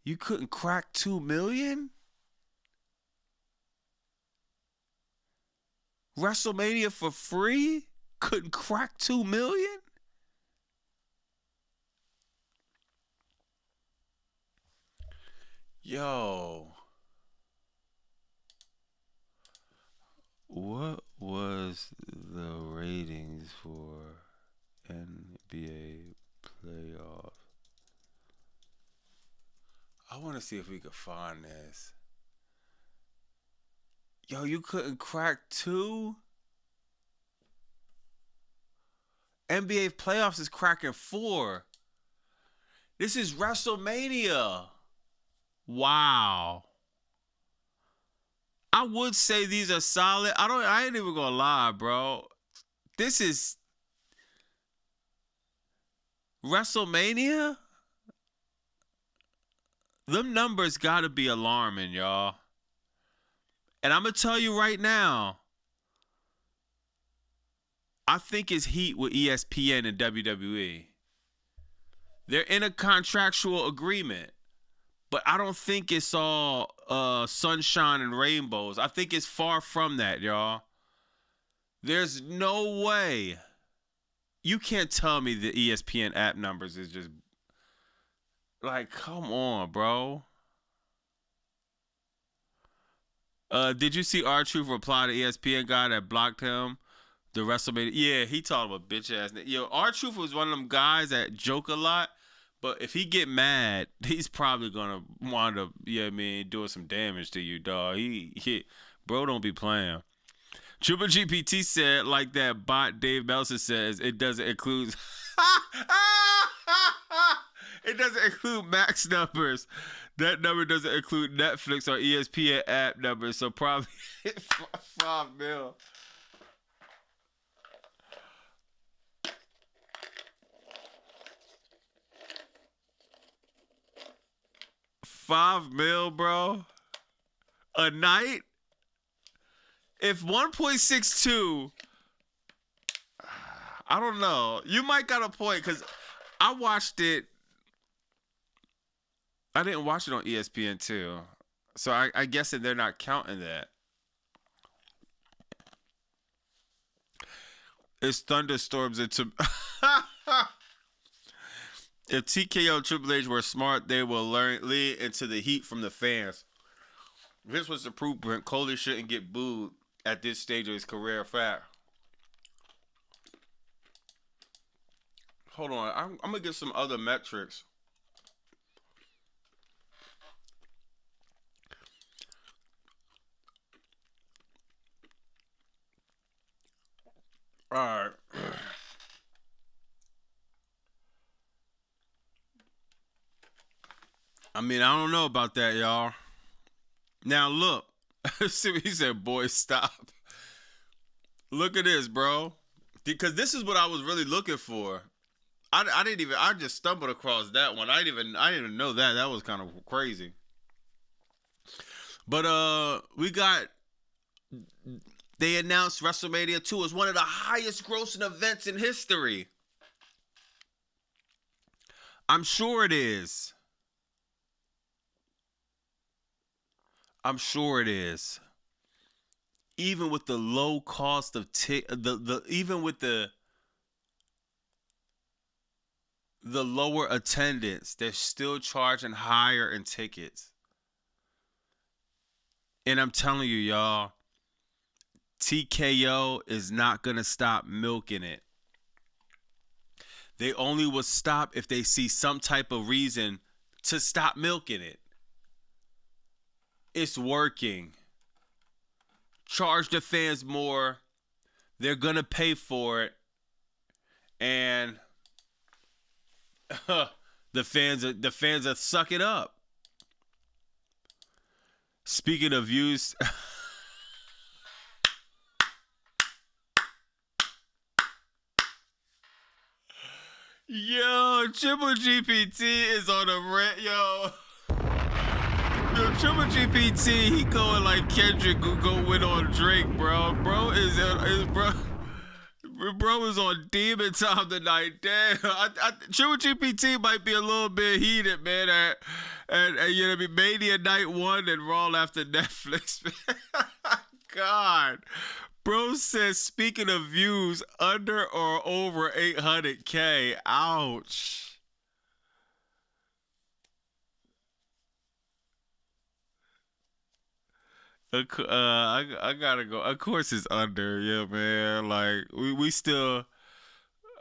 You couldn't crack 2 million? WrestleMania for free? Couldn't crack 2 million? Yo. What was the ratings for NBA playoffs? I want to see if we could find this. Yo, you couldn't crack 2? NBA playoffs is cracking 4. This is WrestleMania. Wow. I would say these are solid. I ain't even gonna lie, bro. This is WrestleMania? Them numbers gotta be alarming, y'all. And I'm gonna tell you right now, I think it's heat with ESPN and WWE. They're in a contractual agreement. But I don't think it's all sunshine and rainbows. I think it's far from that, y'all. There's no way. You can't tell me the ESPN app numbers is just like, come on, bro. Did you see R-Truth reply to ESPN guy that blocked him? The WrestleMania. Yeah, he told him a bitch ass. Yo, R-Truth was one of them guys that joke a lot. But if he get mad, he's probably gonna wind up, doing some damage to you, dog. Bro, don't be playing. Triple GPT said, like that bot Dave Meltzer says, it doesn't include. It doesn't include max numbers. That number doesn't include Netflix or ESPN app numbers, so probably 5 mil. $5 million, bro. A night? If 1.62, I don't know. You might got a point because I watched it. I didn't watch it on ESPN too, so I guess that they're not counting that. It's thunderstorms into. If TKO and Triple H were smart, they will lead into the heat from the fans. This was the proof point. Cody shouldn't get booed at this stage of his career. Fact. Hold on, I'm gonna get some other metrics. All right. I mean, I don't know about that, y'all. Now look, see what he said, boy, stop. Look at this, bro. Because this is what I was really looking for. I just stumbled across that one. I didn't even know that. That was kind of crazy. But they announced WrestleMania 2 as one of the highest grossing events in history. I'm sure it is. I'm sure it is. Even with the low cost of even with the lower attendance, they're still charging higher in tickets. And I'm telling you, y'all, TKO is not going to stop milking it. They only will stop if they see some type of reason to stop milking it. It's working. Charge the fans more. They're going to pay for it. And the fans are suck it up. Speaking of views, yo, Triple GPT is on a rant, yo. Yo, Triple GPT, he going like Kendrick go win on Drake, bro. Bro is on demon time tonight. Damn, Triple GPT might be a little bit heated, man. And you know, Mania Night 1 and Raw after Netflix. God, bro says, speaking of views, under or over 800K. Ouch. I gotta go. Of course it's under, yeah, man. Like we still,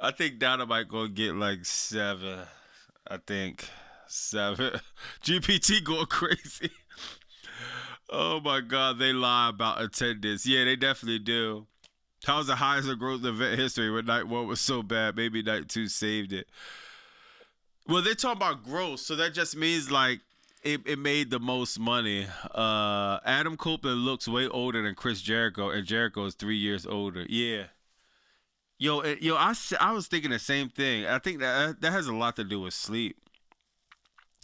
I think Dynamite gonna get like 7. I think 7. GPT going crazy. Oh my God, they lie about attendance. Yeah, they definitely do. How's the highest growth event history when night 1 was so bad? Maybe night 2 saved it. Well, they're talking about growth, so that just means like it made the most money. Adam Copeland looks way older than Chris Jericho, and Jericho is 3 years older. Yeah. Yo, I was thinking the same thing. I think that has a lot to do with sleep.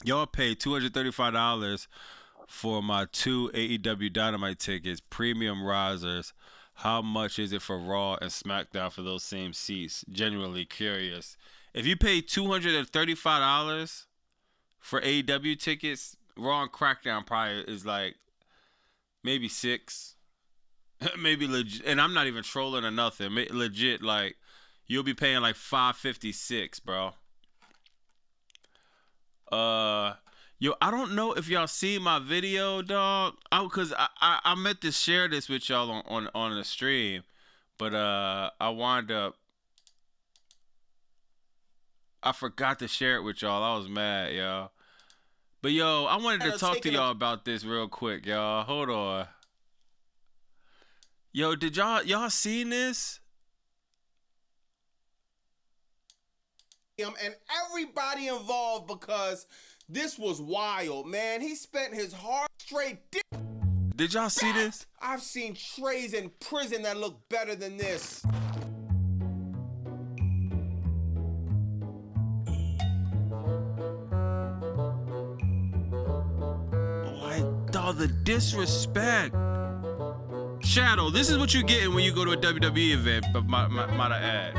Y'all paid $235 for my 2 AEW Dynamite tickets, premium risers. How much is it for Raw and SmackDown for those same seats? Genuinely curious. If you pay $235 for AEW tickets, Raw and Crackdown probably is like maybe 6. Maybe legit, and I'm not even trolling or nothing. Legit, like you'll be paying like $556, bro. Yo, I don't know if y'all see my video, dog. Cause I meant to share this with y'all on the stream, but I wound up. I forgot to share it with y'all. I was mad, y'all. But yo, I wanted to talk to y'all about this real quick, y'all. Hold on. Yo, did y'all seen this? and everybody involved because this was wild, man. He spent his hard straight dick. Did y'all see this? I've seen trays in prison that look better than this. Like, dog, the disrespect. Shadow, this is what you're getting when you go to a WWE event, but might I add.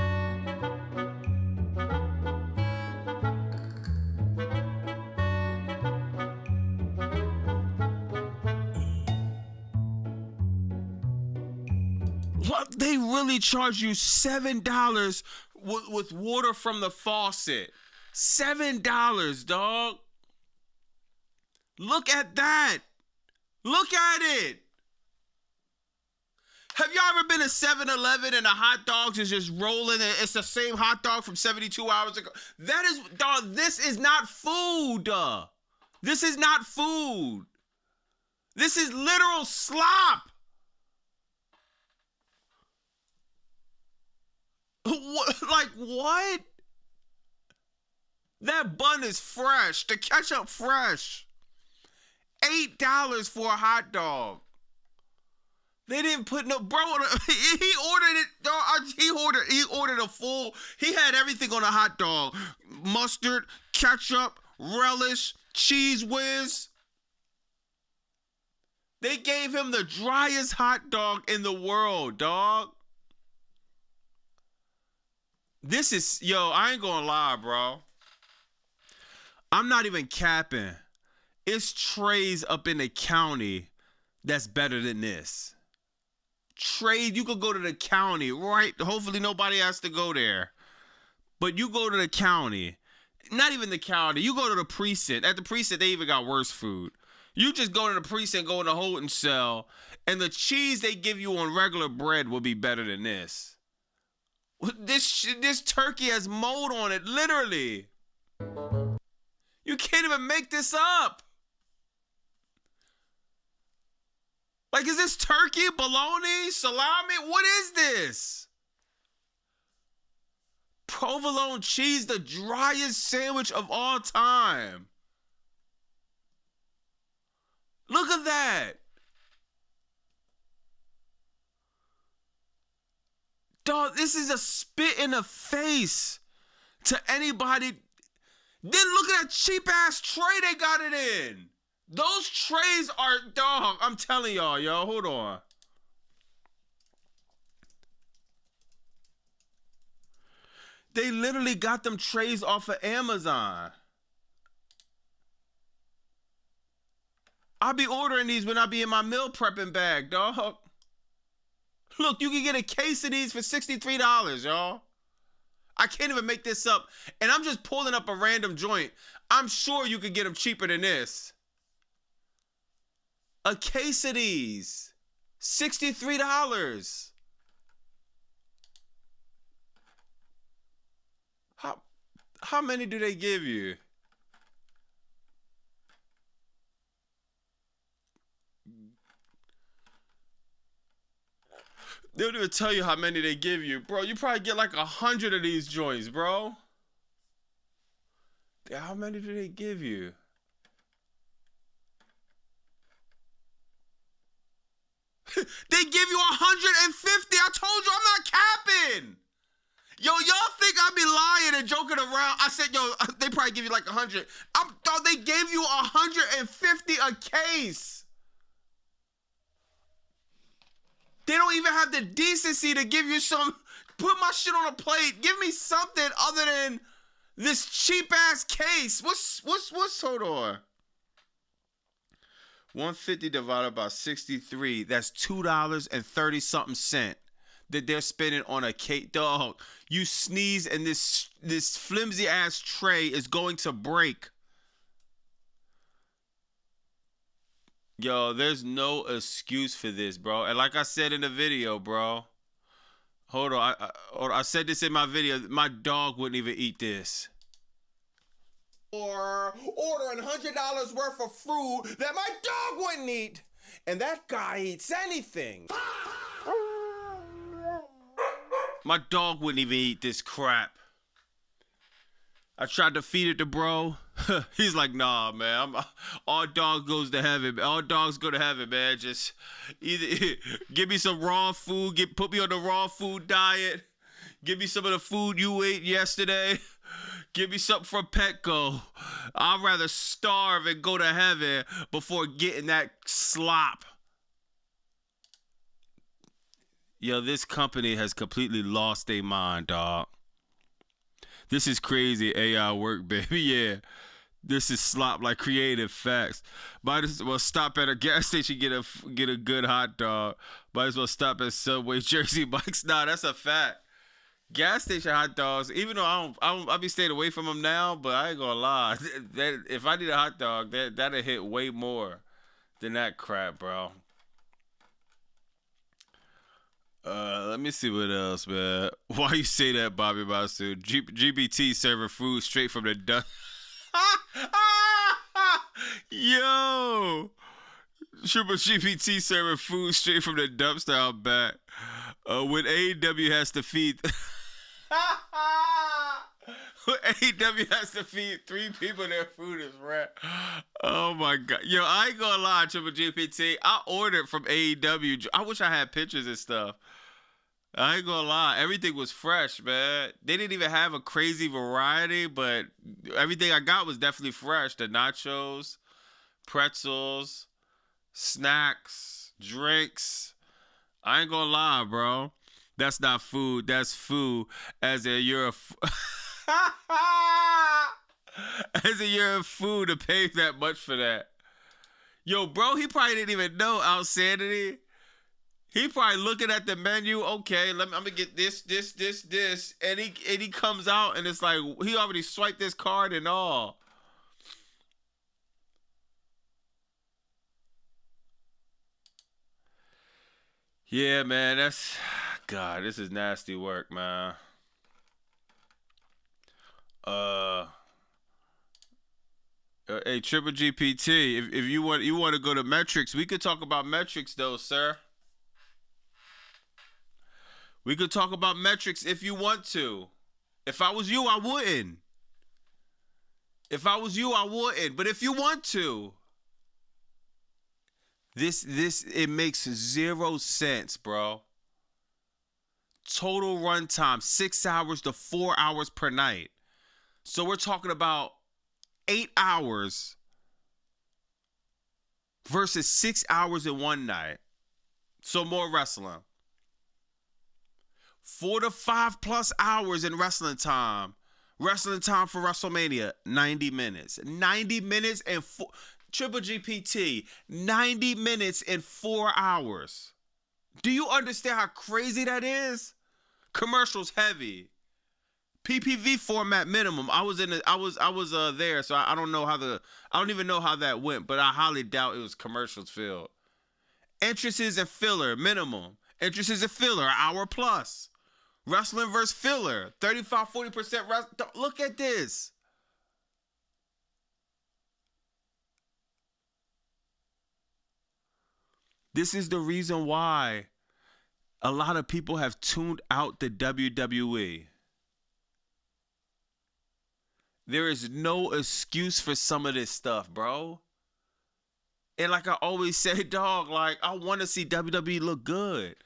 What? They really charge you $7 with water from the faucet. $7, dog. Look at that. Look at it. Have y'all ever been to 7-Eleven and the hot dogs is just rolling and it's the same hot dog from 72 hours ago? That is, dog, this is not food. This is not food. This is literal slop. Like, what? That bun is fresh. The ketchup fresh. $8 for a hot dog. They didn't put no, bro. He ordered it. Dog, he ordered a full. He had everything on a hot dog: mustard, ketchup, relish, cheese whiz. They gave him the driest hot dog in the world, dog. This is, yo, I ain't gonna lie, bro. I'm not even capping. It's trays up in the county that's better than this. Trade, you could go to the county, right? Hopefully nobody has to go there. But you go to the county. Not even the county. You go to the precinct. At the precinct, they even got worse food. You just go to the precinct, go in the holding cell, and the cheese they give you on regular bread will be better than this. This turkey has mold on it, literally. You can't even make this up. Like, is this turkey, bologna, salami? What is this? Provolone cheese, the driest sandwich of all time. Look at that. Dog, this is a spit in the face to anybody. Then look at that cheap ass tray they got it in. Those trays are, dog, I'm telling y'all, yo, hold on. They literally got them trays off of Amazon. I'll be ordering these when I be in my meal prepping bag, dog. Look, you can get a case of these for $63, y'all. I can't even make this up. And I'm just pulling up a random joint. I'm sure you could get them cheaper than this. A case of these, $63. How many do they give you? They don't even tell you how many they give you. Bro, you probably get like 100 of these joints, bro. How many do they give you? They give you 150. I told you I'm not capping. Yo, y'all think I be lying and joking around? I said, yo, they probably give you like 100. They gave you 150 a case. They don't even have the decency to give you some, put my shit on a plate. Give me something other than this cheap ass case. What's, hold on. 150 divided by 63, that's $2.30 something cent that they're spending on a cake. Dog, you sneeze and this flimsy ass tray is going to break. Yo, there's no excuse for this, bro. And like I said in the video, bro. Hold on, I said this in my video. My dog wouldn't even eat this. Or ordering $100 worth of food that my dog wouldn't eat. And that guy eats anything. My dog wouldn't even eat this crap. I tried to feed it to bro. He's like, nah, man. All dogs goes to heaven. All dogs go to heaven, man. Just either give me some raw food. Put me on the raw food diet. Give me some of the food you ate yesterday. Give me something from Petco. I'd rather starve and go to heaven before getting that slop. Yo, this company has completely lost their mind, dog. This is crazy AI work, baby. Yeah. This is slop like creative facts. Might as well stop at a gas station, get a good hot dog. Might as well stop at Subway, Jersey Mike's. Nah, that's a fact. Gas station hot dogs, even though I'll be staying away from them now, but I ain't gonna lie. That if I need a hot dog, that'll hit way more than that crap, bro. Let me see what else, man. Why you say that, Bobby Masu? GBT serving food straight from the dust. Yo, Triple GPT serving food straight from the dumpster out back. When AEW has to feed. When AEW has to feed 3 people their food is rap. Oh my god. Yo, I ain't gonna lie, Triple GPT. I ordered from AEW. I wish I had pictures and stuff. I ain't gonna lie, everything was fresh, man. They didn't even have a crazy variety, but everything I got was definitely fresh. The nachos, pretzels, snacks, drinks. I ain't gonna lie, bro. That's not food. That's food. As in you're as in you're a food to pay that much for that. Yo, bro, he probably didn't even know Outsanity. He probably looking at the menu. Okay, I'm gonna get this, and he comes out and it's like he already swiped this card and all. Yeah, man, God. This is nasty work, man. Hey, Triple GPT, if you want to go to metrics, we could talk about metrics though, sir. We could talk about metrics if you want to. If I was you, I wouldn't. If I was you, I wouldn't. But if you want to, it makes 0 sense, bro. Total runtime 6 hours to 4 hours per night. So we're talking about 8 hours versus 6 hours in one night. So more wrestling. 4 to 5 plus hours in wrestling time. Wrestling time for WrestleMania, 90 minutes. 90 minutes and Triple GPT, 90 minutes and 4 hours. Do you understand how crazy that is? Commercials heavy. PPV format minimum. I was there, so I don't know I don't even know how that went, but I highly doubt it was commercials filled. Entrances and filler minimum. Entrances and filler, an hour plus. Wrestling versus filler, 35-40%. Look at this. This is the reason why a lot of people have tuned out the WWE. There is no excuse for some of this stuff, bro. And like I always say, dog, like I want to see WWE look good.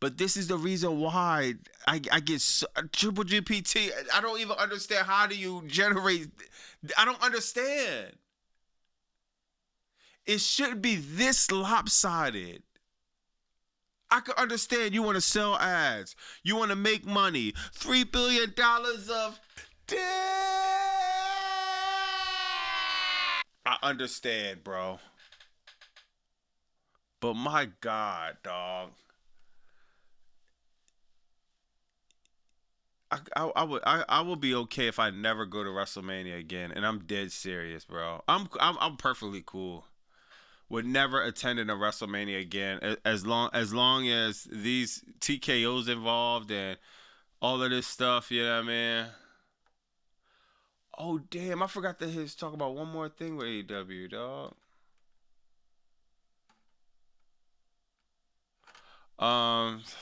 But this is the reason why I get Triple GPT. I don't even understand how do you generate. I don't understand. It shouldn't be this lopsided. I can understand you want to sell ads. You want to make money. $3 billion of debt. I understand, bro. But my God, dog. I will be okay if I never go to WrestleMania again, and I'm dead serious, bro. I'm perfectly cool with never attending a WrestleMania again, as long as these TKOs involved and all of this stuff. You know what I mean? Oh damn! I forgot to talk about one more thing with AEW, dog.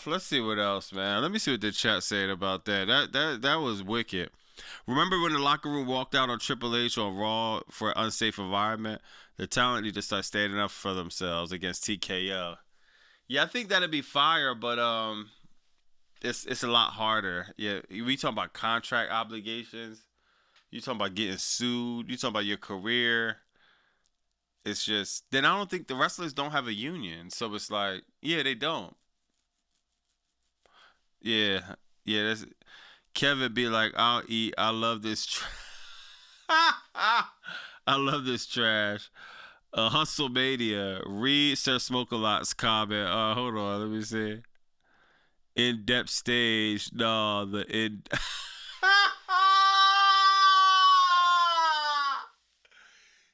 Let's see what else, man. Let me see what the chat said about that. That was wicked. Remember when the locker room walked out on Triple H on Raw for an unsafe environment? The talent need to start standing up for themselves against TKO. Yeah, I think that'd be fire, but it's a lot harder. Yeah, we talking about contract obligations. You talking about getting sued. You talking about your career. It's just then I don't think the wrestlers don't have a union, so it's like yeah, they don't. Yeah, yeah. That's Kevin be like, I'll eat. I love this. I love this trash. Hustle Mania. Read Sir Smoke-A-Lot's comment. Hold on. Let me see. In-depth stage. No, the in.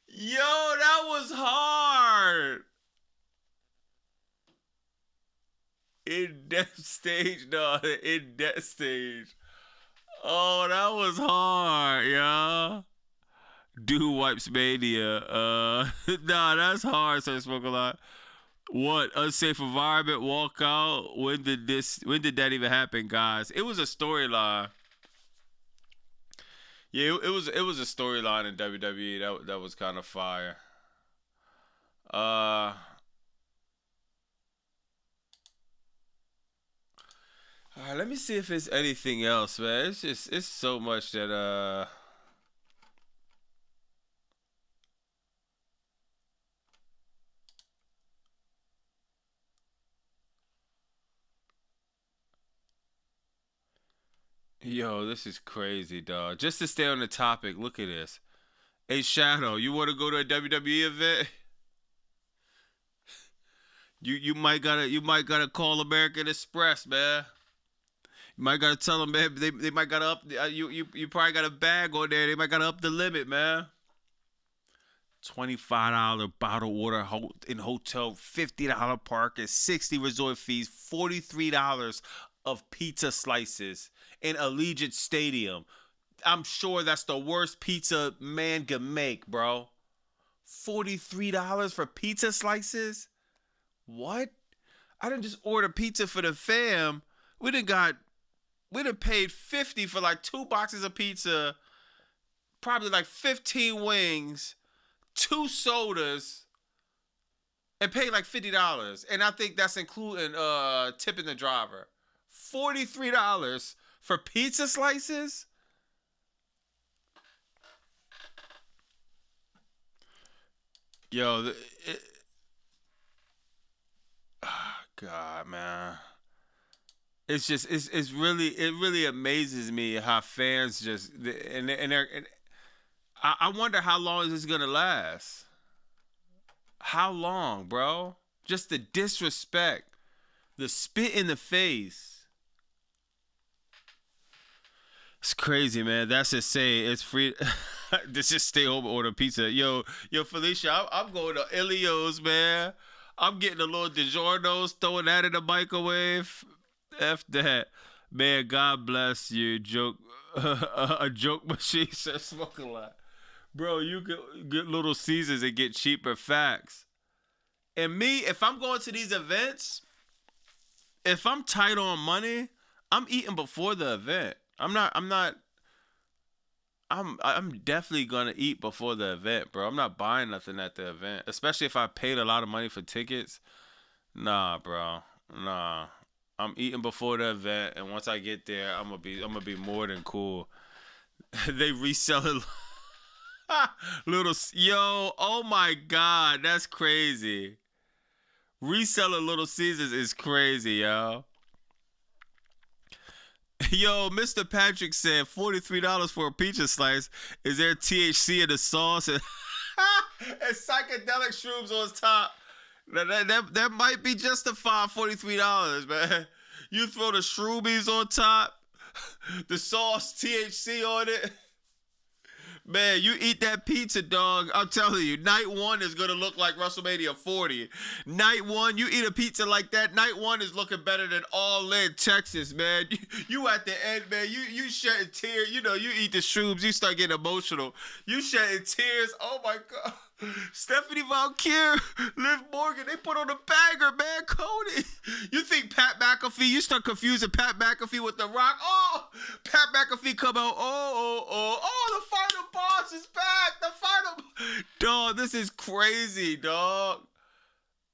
Yo, that was hard. In-depth stage. No, the in-depth stage. Oh, that was hard, y'all. Dude wipes mania. Nah, that's hard. So I spoke a lot. What unsafe environment? Walk out. When did that even happen, guys? It was a storyline. Yeah, it was a storyline in WWE that was kind of fire. All right, let me see if it's anything else, man. It's so much that yo, this is crazy, dog. Just to stay on the topic, look at this. Hey Shadow, you want to go to a WWE event? You might gotta call American Express, man. You might gotta tell them, man. They might gotta up. You probably got a bag on there. They might gotta up the limit, man. $25 bottled water in hotel, $50 parking, $60 resort fees, $43 of pizza slices in Allegiant Stadium. I'm sure that's the worst pizza man can make, bro. $43 for pizza slices? What? I didn't just order pizza for the fam. We done paid $50 for like 2 boxes of pizza, probably like 15 wings, 2 sodas, and paid like $50. And I think that's including tipping the driver. $43 for pizza slices? Yo, God, man. It's just it really amazes me how fans just and I wonder how long is this gonna last? How long, bro? Just the disrespect, the spit in the face. It's crazy, man. That's just saying it's free. This just stay home and order pizza. Yo, Felicia, I'm going to Ilio's, man. I'm getting a little DiGiorno's, throwing that in the microwave. F that. Man, God bless you. Joke. A joke machine says smoke a lot. Bro, you can get Little Caesars and get cheaper. Facts. And me, if I'm going to these events, if I'm tight on money, I'm eating before the event. I'm definitely gonna eat before the event, bro. I'm not buying nothing at the event, especially if I paid a lot of money for tickets. Nah, bro. Nah. I'm eating before the event, and once I get there, I'm gonna be more than cool. They reselling yo, oh my God, that's crazy. Reselling Little Caesars is crazy, yo. Yo, Mr. Patrick said $43 for a pizza slice. Is there THC in the sauce and psychedelic shrooms on top? That might be justified. $43, man. You throw the shroomies on top, the sauce, THC on it. Man, you eat that pizza, dog. I'm telling you, night one is going to look like WrestleMania 40. Night one, you eat a pizza like that, night one is looking better than All In Texas, man. You at the end, man, you shedding tears. You know, you eat the shrooms, you start getting emotional. You shedding tears. Oh, my God. Stephanie Valkyrie, Liv Morgan, they put on a banger, man. Cody. You think Pat McAfee, you start confusing Pat McAfee with The Rock. Oh, Pat McAfee come out. Oh, the final boss is back. The final. Dog, this is crazy, dog.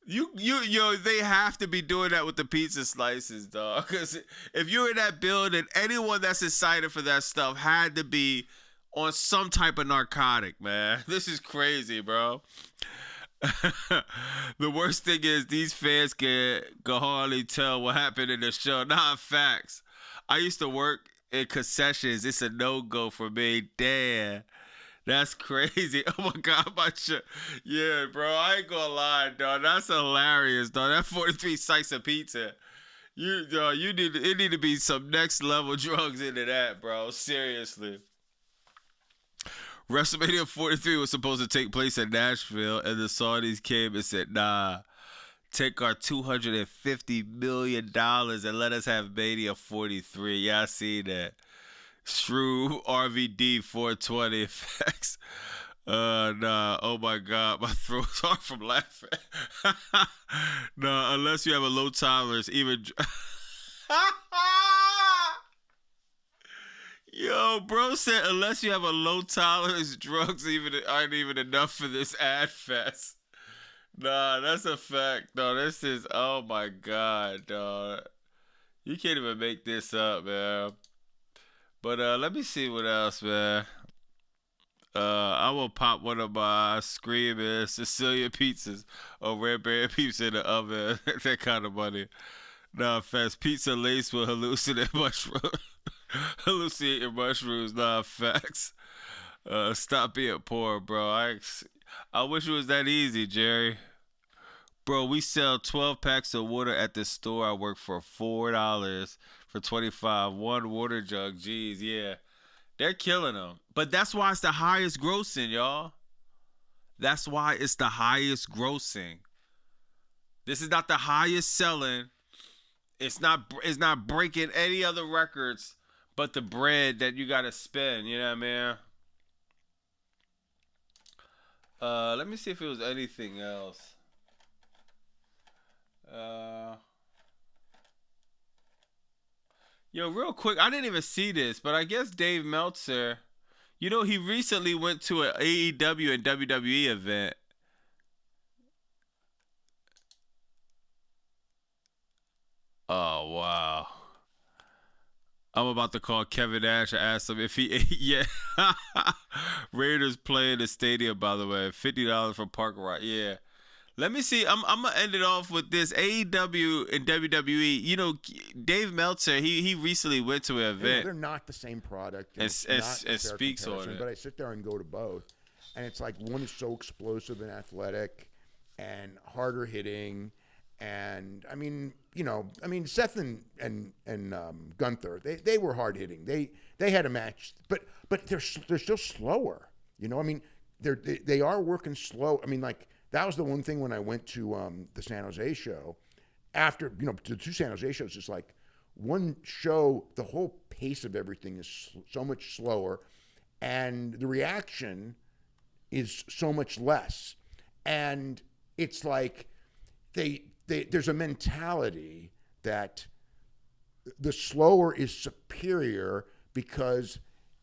Yo, they have to be doing that with the pizza slices, dog. Because if you're in that building, anyone that's excited for that stuff had to be on some type of narcotic, man. This is crazy, bro. The worst thing is these fans can hardly tell what happened in the show. Nah, facts. I used to work in concessions. It's a no-go for me. Damn. That's crazy. Oh my God, yeah, bro. I ain't gonna lie, dog. That's hilarious, dog. That 43 slice of pizza. It need to be some next level drugs into that, bro. Seriously. WrestleMania 43 was supposed to take place in Nashville, and the Saudis came and said, nah, take our $250 million and let us have Mania 43. Yeah, I see that. Shrew RVD 420 effects. Nah. Oh my God, my throat's hard from laughing. Nah, unless you have a low tolerance, even. Yo, bro said unless you have a low tolerance, drugs aren't even enough for this ad fest. Nah, that's a fact, dog. This is, oh my God, dog. You can't even make this up, man. But let me see what else, man. I will pop one of my screaming Sicilian pizzas or red berry pizza in the oven. That kind of money. Nah, fast pizza laced with hallucinating mushrooms. Nah, facts. Stop being poor, bro. I wish it was that easy, Jerry. Bro, we sell 12 packs of water at the store I work for $4 for 25. One water jug. Jeez, yeah. They're killing them. But that's why it's the highest grossing, y'all. That's why it's the highest grossing. This is not the highest selling. It's not breaking any other records but the bread that you got to spend. You know what I mean? Let me see if it was anything else. Yo, real quick, I didn't even see this, but I guess Dave Meltzer, he recently went to an AEW and WWE event. Oh, wow. I'm about to call Kevin Nash and ask him if he yeah. Raiders play in the stadium, by the way. $50 for park ride. Yeah. Let me see. I'm gonna end it off with this. AEW and WWE. Dave Meltzer. He recently went to an event. They're not the same product. And speaks on it. But I sit there and go to both, and it's like one is so explosive and athletic, and harder hitting, and Seth and Gunther. They were hard hitting. They had a match, but they're still slower. They are working slow. That was the one thing when I went to the San Jose show. After, the two San Jose shows, it's like one show, the whole pace of everything is so much slower, and the reaction is so much less. And it's like there's a mentality that the slower is superior because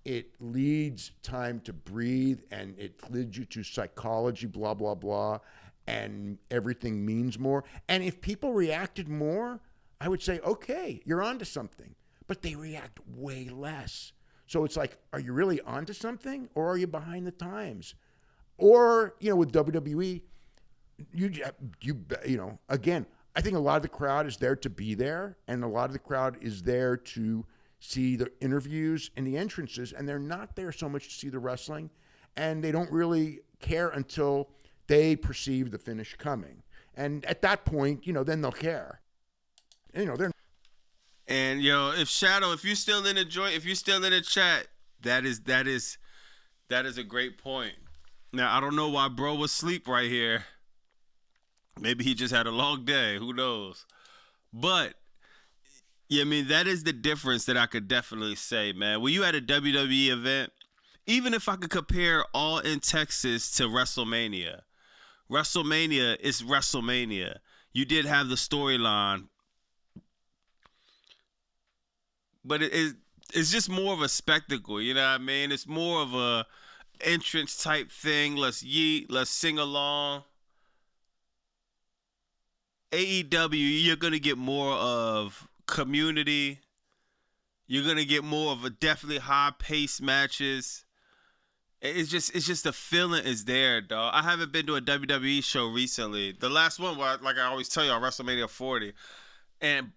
it leads time to breathe, and it leads you to psychology, blah, blah, blah, and everything means more. And if people reacted more, I would say, okay, you're onto something. But they react way less. So it's like, are you really onto something, or are you behind the times? Or, with WWE, again, I think a lot of the crowd is there to be there, and a lot of the crowd is there to see the interviews and the entrances, and they're not there so much to see the wrestling, and they don't really care until they perceive the finish coming. And at that point, then they'll care. They're. And if Shadow, if you're still in the chat, that is a great point. Now I don't know why bro was asleep right here. Maybe he just had a long day. Who knows? But yeah, that is the difference that I could definitely say, man. When you at a WWE event, even if I could compare All in Texas to WrestleMania, WrestleMania is WrestleMania. You did have the storyline, but it's just more of a spectacle. You know what I mean? It's more of a entrance type thing. Let's yeet, let's sing along. AEW, you're gonna get more of community. You're gonna get more of a definitely high-paced matches. It's just the feeling is there, dog. I haven't been to a WWE show recently. The last one, like I always tell you, on WrestleMania 40, and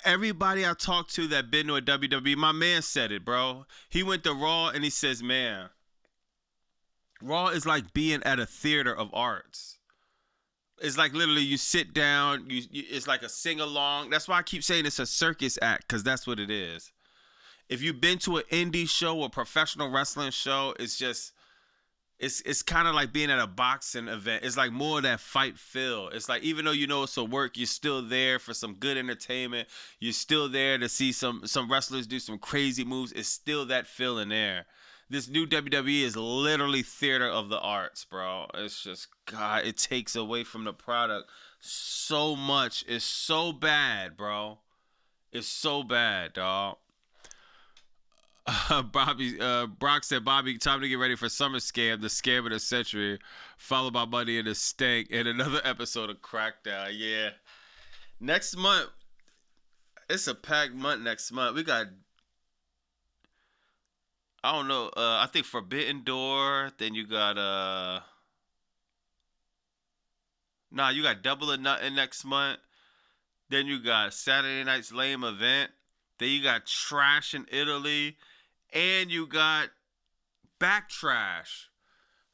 everybody I talked to that been to a WWE, my man said it, bro. He went to Raw and he says, man, Raw is like being at a theater of arts. It's like literally you sit down, it's like a sing-along. That's why I keep saying it's a circus act, because that's what it is. If you've been to an indie show or professional wrestling show, it's kind of like being at a boxing event. It's like more of that fight feel. It's like, even though you know it's a work, you're still there for some good entertainment. You're still there to see some wrestlers do some crazy moves. It's still that feeling there. This new WWE is literally theater of the arts, bro. It's just, God, it takes away from the product so much. It's so bad, bro. It's so bad, dog. Brock said, Bobby, time to get ready for Summer Scam, the scam of the century, followed by Money in the Stank, and another episode of Crackdown. Yeah. Next month, it's a packed month next month. We got, I don't know, I think Forbidden Door, then you got, you got Double or Nothing next month, then you got Saturday Night's Lame Event, then you got Trash in Italy, and you got Backtrash.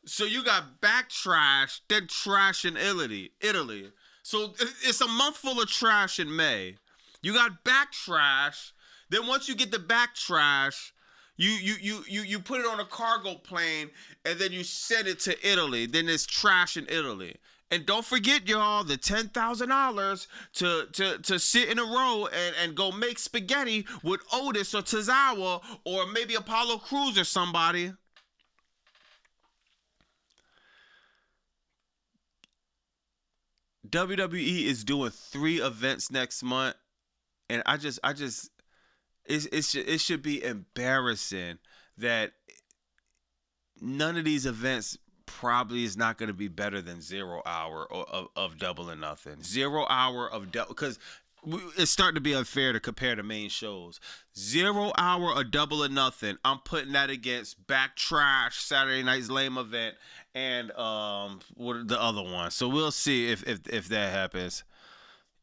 So you got Backtrash, then Trash in Italy. So it's a month full of trash in May. You got Backtrash, then once you get the Backtrash, you put it on a cargo plane and then you send it to Italy. Then there's Trash in Italy. And don't forget, y'all, the $10,000 to sit in a row and go make spaghetti with Otis or Tozawa or maybe Apollo Crews or somebody. WWE is doing 3 events next month, and it should be embarrassing that none of these events probably is not going to be better than 0 hour of Double or Nothing. 0 hour of Double, because it's starting to be unfair to compare the main shows. 0 hour of Double or Nothing, I'm putting that against Backtrash, Saturday Night's Lame Event, and what are the other ones. So we'll see if that happens.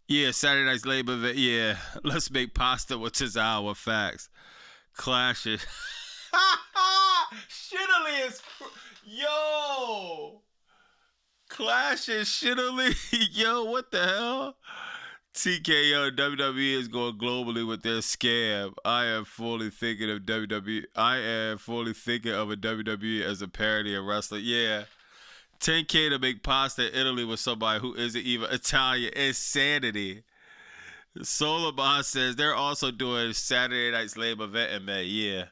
Yeah, Saturday Night's Lame Event. Yeah, let's make pasta with Tozawa. Facts. Clashes. Shittily is. Yo! Clash and Shittily. Yo, what the hell? TKO, WWE is going globally with their scam. I am fully thinking of WWE. I am fully thinking of a WWE as a parody of wrestling. Yeah. 10K to make pasta in Italy with somebody who isn't even Italian. Insanity. Solar Boss says they're also doing Saturday Night's Lame Event in May. Yeah.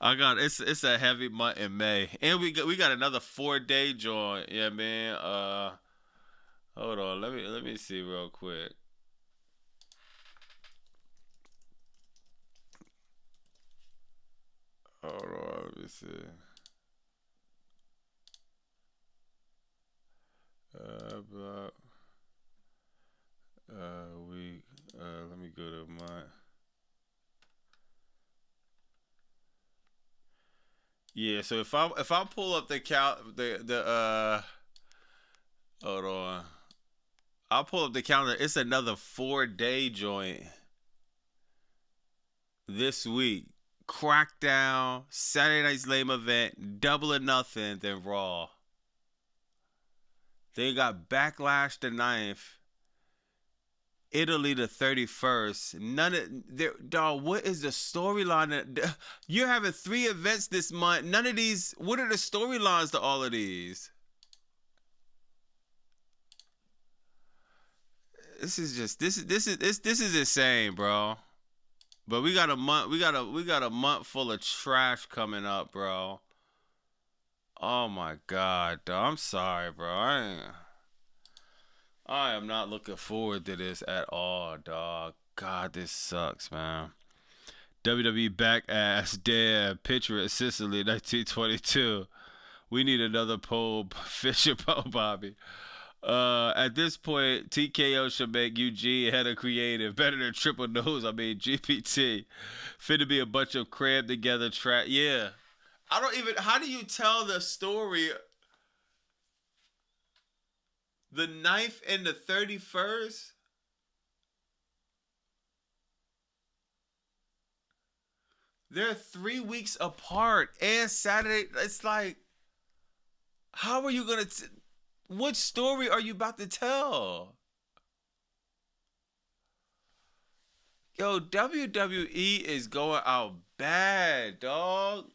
It's a heavy month in May. And we got another 4-day joint. Yeah, man. Hold on. Let me see real quick. Hold on, let me see. Let me go to mine. Yeah, so if I pull up hold on. I'll pull up the calendar. It's another 4-day joint this week. Crackdown, Saturday Night's Lame Event, Double or Nothing, then Raw. They got Backlash the 9th, Italy the 31st. Dog, what is the storyline? You're having 3 events this month. None of these. What are the storylines to all of these? This is insane, bro. But we got a month. We got a month full of trash coming up, bro. Oh my God, dog. I'm sorry, bro. I am not looking forward to this at all, dog. God, this sucks, man. WWE back ass dead. Picture at Sicily, 1922. We need another pole, Fisher Pole Bobby. At this point, TKO should make UG head of creative. Better than triple nose. I mean, GPT. Finna be a bunch of crammed together track. Yeah. I don't even. How do you tell the story? The 9th and the 31st? They're 3 weeks apart. And Saturday. It's like, how are you going to. What story are you about to tell? Yo, WWE is going out bad, dog.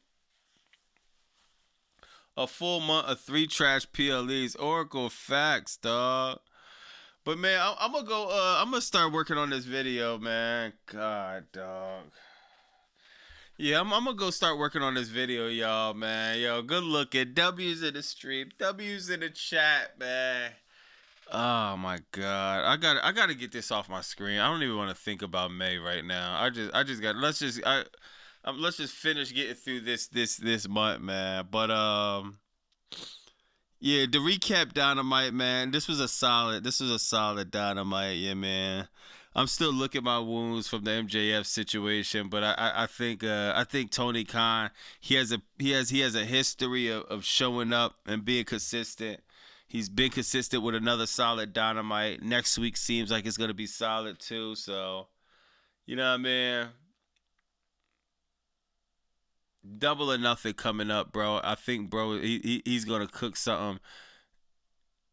A full month of 3 trash PLEs, Oracle facts, dog. But man, I'm gonna go. I'm gonna start working on this video, man. God, dog. Yeah, I'm gonna go start working on this video, y'all, man. Yo, good looking. W's in the stream. W's in the chat, man. Oh my God, I gotta get this off my screen. I don't even want to think about May right now. I just got. Let's just finish getting through this month, man. But yeah, to recap Dynamite, man. This was a solid Dynamite, yeah, man. I'm still looking my wounds from the MJF situation, but I think Tony Khan, he has a history of showing up and being consistent. He's been consistent with another solid Dynamite. Next week seems like it's gonna be solid too. So, you know what I mean? Double or Nothing coming up, bro. I think, bro, he's gonna cook something.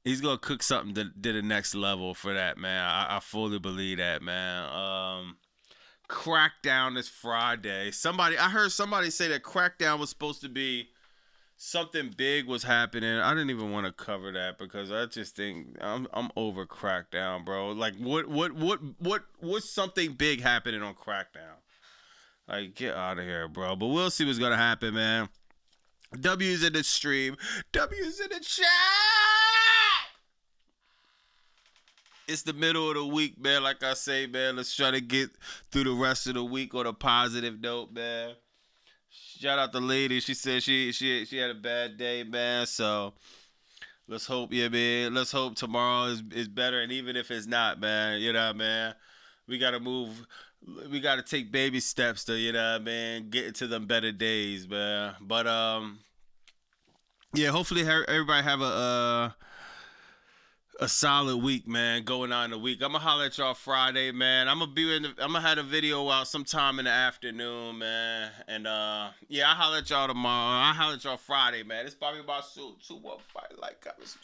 He's gonna cook something to the next level for that, man. I fully believe that, man. Crackdown is Friday. I heard somebody say that Crackdown was supposed to be something big was happening. I didn't even want to cover that because I just think I'm over Crackdown, bro. Like what's something big happening on Crackdown? Like, get out of here, bro. But we'll see what's gonna happen, man. W's in the stream. W's in the chat. It's the middle of the week, man. Like I say, man, let's try to get through the rest of the week on a positive note, man. Shout out the lady. She said she had a bad day, man. So let's hope, yeah, man. Let's hope tomorrow is better. And even if it's not, man, you know, man, we gotta move. We gotta take baby steps to, you know, man, get into them better days, man. But yeah, hopefully everybody have a solid week, man, going on in the week. I'm gonna holler at y'all Friday, man. I'm gonna have a video out sometime in the afternoon, man. And yeah, I'll holler at y'all tomorrow. I'll holler at y'all Friday, man. It's probably about 2 1 fight like